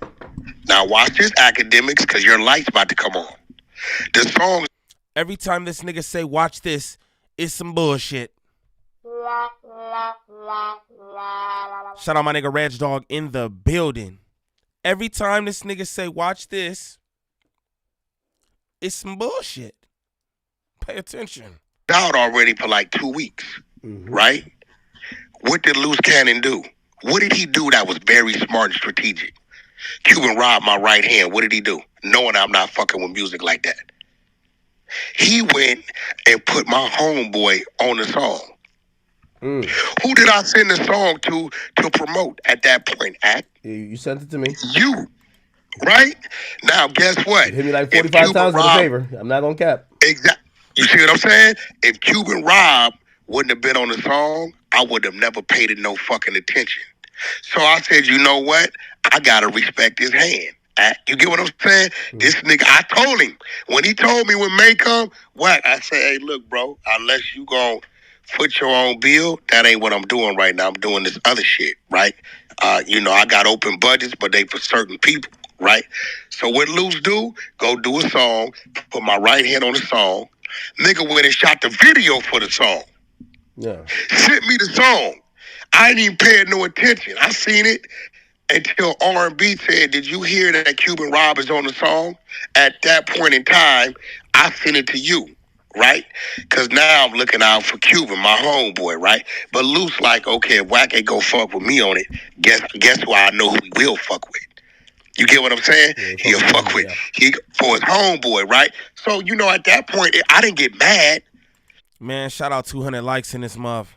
Now watch this, Akademiks, because your light's about to come on. The song. Every time this nigga say watch this, it's some bullshit. Shout out my nigga Reg Dog in the building. Every time this nigga say watch this, it's some bullshit. Pay attention. Out already for like 2 weeks, right? What did Luce Cannon do? What did he do that was very smart and strategic? Cuban Rob, my right hand, what did he do? Knowing I'm not fucking with music like that. He went and put my homeboy on the song. Who did I send the song to promote at that point, Act? You sent it to me. You. Right? Now, guess what? You hit me like 45 times for the favor. I'm not going to cap. Exactly. You see what I'm saying? If Cuban Rob wouldn't have been on the song, I would have never paid it no fucking attention. So I said, you know what? I got to respect his hand. You get what I'm saying? This nigga, I told him when he told me when May come, Wack, I said, hey, look, bro, unless you gon' foot your own bill, that ain't what I'm doing right now. I'm doing this other shit, right? I got open budgets, but they for certain people, right? So what Luce do? Go do a song, put my right hand on the song. Nigga went and shot the video for the song. Yeah. Sent me the song. I ain't even paying no attention. I seen it until R&B said, did you hear that Cuban Rob is on the song? At that point in time, I sent it to you, right? Because now I'm looking out for Cuban, my homeboy, right? But Luce like, okay, if Wack ain't go fuck with me on it, guess who I know who he will fuck with? You get what I'm saying? Yeah, He'll fuck with he for his homeboy, right? So, at that point, I didn't get mad. Man, shout out 200 likes in this month.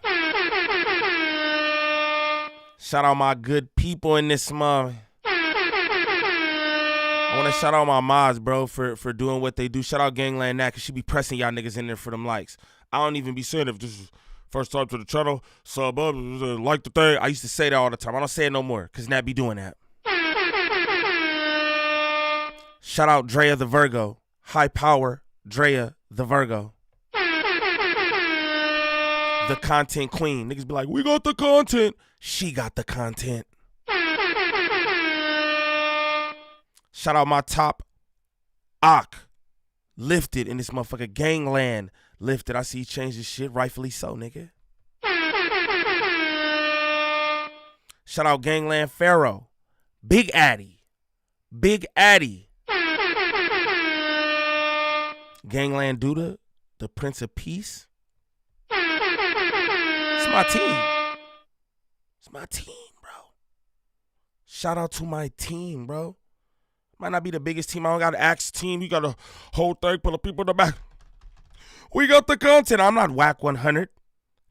Shout out my good people in this month. I want to shout out my mods, bro, for doing what they do. Shout out Gvnglvnd Niem, because she be pressing y'all niggas in there for them likes. I don't even be saying if this is first time to the channel, sub up, like the thing. I used to say that all the time. I don't say it no more, because Nat be doing that. Shout out Drea the Virgo. High power, Drea the Virgo. The content queen. Niggas be like, we got the content. She got the content. Shout out my top Ak. Lifted in this motherfucker. Gangland lifted. I see you change this shit. Rightfully so, nigga. Shout out Gangland Pharaoh. Big Addy. Big Addy. Gangland Duda. The Prince of Peace. It's my team. It's my team, bro. Shout out to my team, bro. Might not be the biggest team. I don't got an axe team. You got a whole thing full of people in the back. We got the content. I'm not Wack100.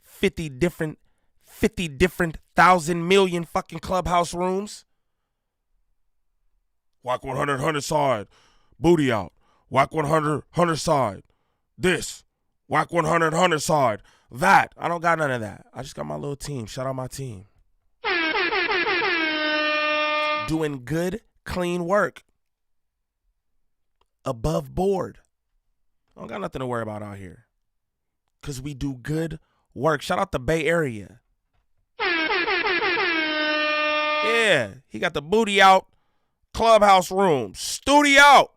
50 different 1,000 million fucking clubhouse rooms. Wack100, 100 side. Booty out. Wack100, 100 side. This. Wack100, 100 side. That. I don't got none of that. I just got my little team. Shout out my team. Doing good, clean work. Above board. I don't got nothing to worry about out here. Because we do good work. Shout out the Bay Area. Yeah. He got the booty out. Clubhouse room. Studio out.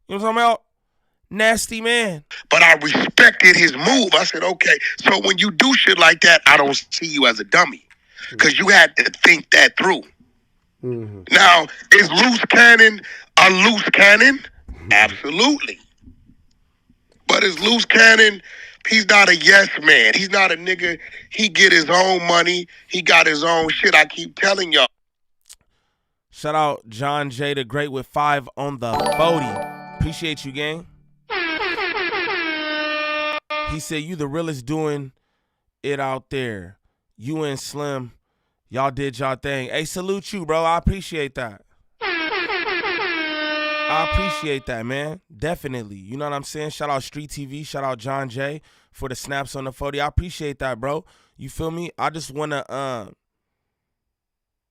You know what I'm talking about? Nasty man. But I respected his move. I said, okay. So when you do shit like that, I don't see you as a dummy. Because you had to think that through. Mm-hmm. Now, is Luce Cannon a loose cannon? Absolutely. But is Luce Cannon, he's not a yes man. He's not a nigga. He get his own money. He got his own shit. I keep telling y'all. Shout out John J. the Great with 5 on the 40. Appreciate you, gang. He said, you the realest doing it out there. You and Slim, y'all did y'all thing. Hey, salute you, bro. I appreciate that. I appreciate that, man. Definitely. You know what I'm saying? Shout out Street TV. Shout out John J. for the snaps on the 40. I appreciate that, bro. You feel me? I just want to,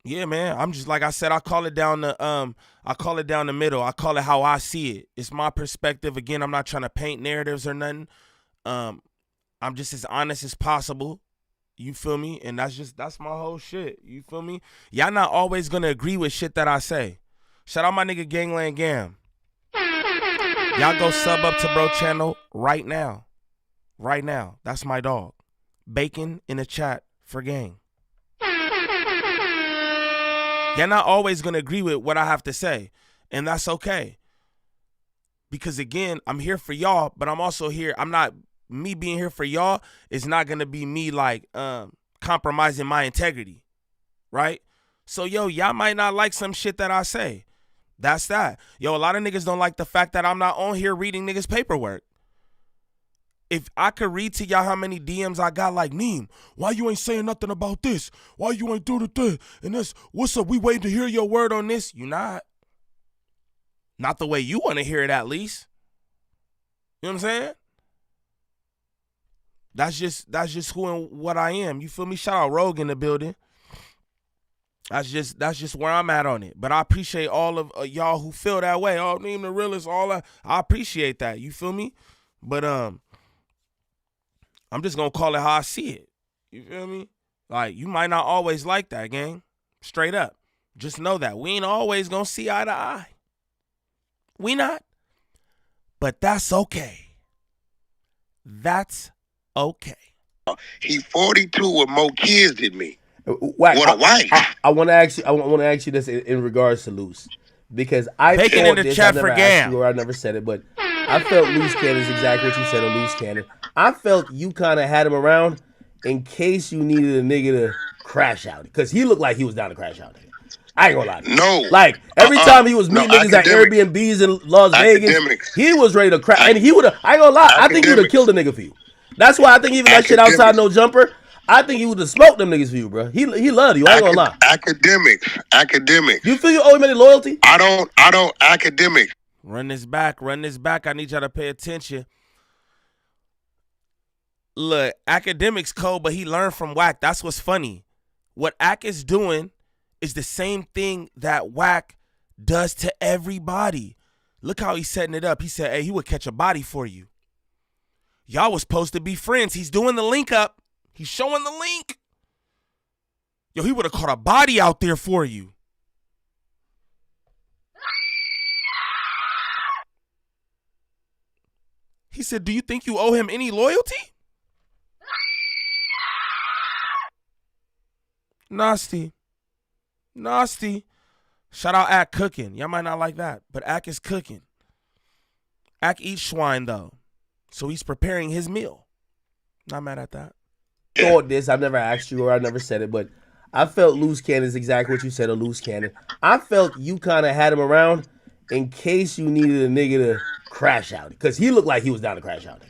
yeah, man. I'm just, like I said, I call it down the middle. I call it how I see it. It's my perspective. Again, I'm not trying to paint narratives or nothing. I'm just as honest as possible. You feel me? And that's my whole shit. You feel me? Y'all not always gonna agree with shit that I say. Shout out my nigga Gvnglvnd Niem. Y'all go sub up to bro channel right now. Right now. That's my dog. Bacon in the chat for gang. Y'all not always gonna agree with what I have to say. And that's okay. Because again, I'm here for y'all, but I'm also here. Me being here for y'all is not gonna be me like compromising my integrity. Right? So y'all might not like some shit that I say. That's that. A lot of niggas don't like the fact that I'm not on here reading niggas' paperwork. If I could read to y'all how many DMs I got like, Niem, why you ain't saying nothing about this? Why you ain't do the thing? And this, what's up? We waiting to hear your word on this. You not. Not the way you want to hear it, at least. You know what I'm saying? That's just who and what I am. You feel me? Shout out Rogue in the building. That's just where I'm at on it. But I appreciate all of y'all who feel that way. Oh, Niem the realest, all that. I appreciate that. You feel me? But I'm just gonna call it how I see it. You feel me? Like, you might not always like that, gang. Straight up. Just know that. We ain't always gonna see eye to eye. We not. But that's okay. That's okay. He 42 with more kids than me. Wack, What a wife. I want to ask you. I want to ask you this in regards to Luce, because I Bacon felt in the this. chat I never for asked Gam. you, or I never said it, but I felt Luce Cannon is exactly what you said. A Luce Cannon. I felt you kind of had him around in case you needed a nigga to crash out, because he looked like he was down to crash out. I ain't gonna lie to you. No. Like every time he was meeting niggas at Akademiks. Airbnbs in Las Vegas, Akademiks. he was ready to crash, and he would have. I ain't gonna lie. I think he would have Akademiks. killed a nigga for you. That's why I think even that shit outside Akademiks. no jumper. I think he would have smoked them niggas for you, bro. He loved you. I ain't gonna lie. Academics. You feel you owe him any loyalty? I don't academics. Run this back. I need y'all to pay attention. Look, Akademiks cold, but he learned from Wack. That's what's funny. What Ak is doing is the same thing that Wack does to everybody. Look how he's setting it up. He said, hey, he would catch a body for you. Y'all was supposed to be friends. He's doing the link up. He's showing the link. Yo, he would have caught a body out there for you. He said, do you think you owe him any loyalty? Nasty. Shout out Ak cooking. Y'all might not like that, but Ak is cooking. Ak eats swine, though. So he's preparing his meal. Not mad at that. Thought this. I've never asked you, or I never said it, but I felt Luce Cannon is exactly what you said. A Luce Cannon. I felt you kind of had him around in case you needed a nigga to crash out, because he looked like he was down to crash out.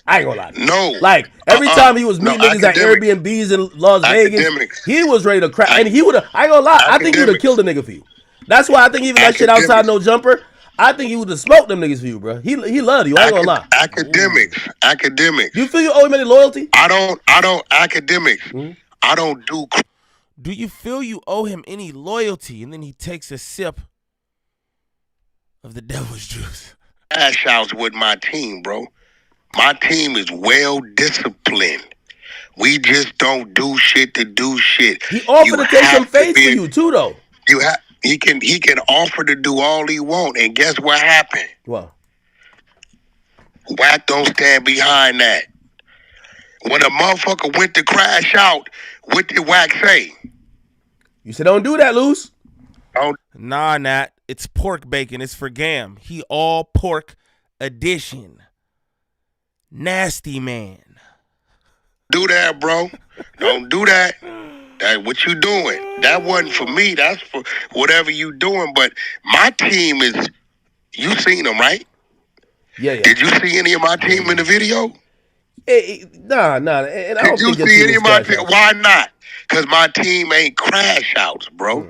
I ain't gonna lie to you. No. Like every time he was meeting niggas at Airbnbs in Las Vegas, he was ready to crash, and he would have. I ain't gonna lie. I think he would have killed a nigga for you. That's why I think even that shit outside no jumper. I think he would have smoked them niggas for you, bro. He loved you. I ain't gonna lie. Academics. You feel you owe him any loyalty? I don't academics. I don't do. Do you feel you owe him any loyalty? And then he takes a sip of the devil's juice. Crash outs with my team, bro. My team is well disciplined. We just don't do shit to do shit. He offered to take some faith for you too, though. He can offer to do all he want, and guess what happened? What? Wack don't stand behind that. When a motherfucker went to crash out, what did Wack say? You said don't do that, Luce. Nah, Nat. It's pork bacon. It's for Gam. He all pork edition. Nasty man. Do that, bro. Don't do that. That what you doing. That wasn't for me. That's for whatever you doing. But my team is, you seen them, right? Yeah. Did you see any of my team in the video? Nah. And I don't Did you think see any of my team? team? Why not? Because my team ain't crash outs, bro.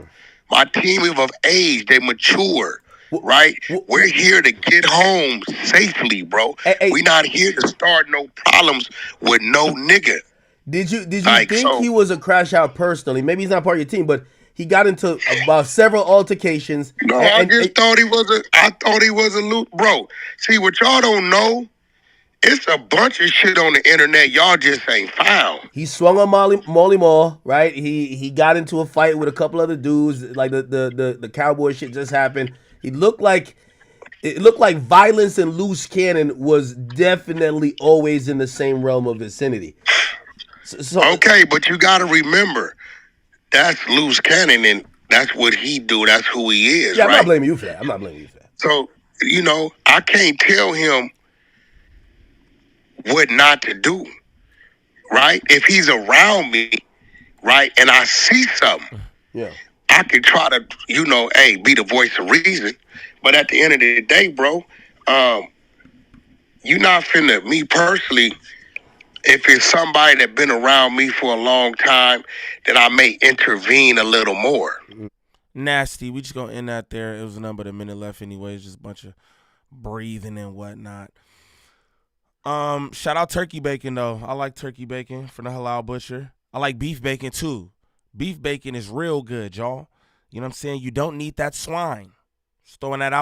My team is of age. They mature, right? We're here to get home safely, bro. We not here to start no problems with no nigga. Did you think he was a crash out personally? Maybe he's not part of your team, but he got into about several altercations. No, I thought he was a loot, bro. See, what y'all don't know, it's a bunch of shit on the internet y'all just ain't found. He swung on Molly Mall, right? He got into a fight with a couple other dudes. Like the cowboy shit just happened. It looked like violence and Luce Cannon was definitely always in the same realm of vicinity. So, okay, but you got to remember, that's Luce Cannon, and that's what he do. That's who he is. Yeah, I'm right? not blaming you for that. So, I can't tell him what not to do, right? If he's around me, right, and I see something, I can try to, be the voice of reason. But at the end of the day, bro, you're not finna, me personally, if it's somebody that been around me for a long time, then I may intervene a little more. Nasty. We just gonna end that there. It was a number of a minute left anyways. Just a bunch of breathing and whatnot. Shout out turkey bacon though. I like turkey bacon from the Halal Butcher. I like beef bacon too. Beef bacon is real good, y'all. You know what I'm saying? You don't need that swine. Just throwing that out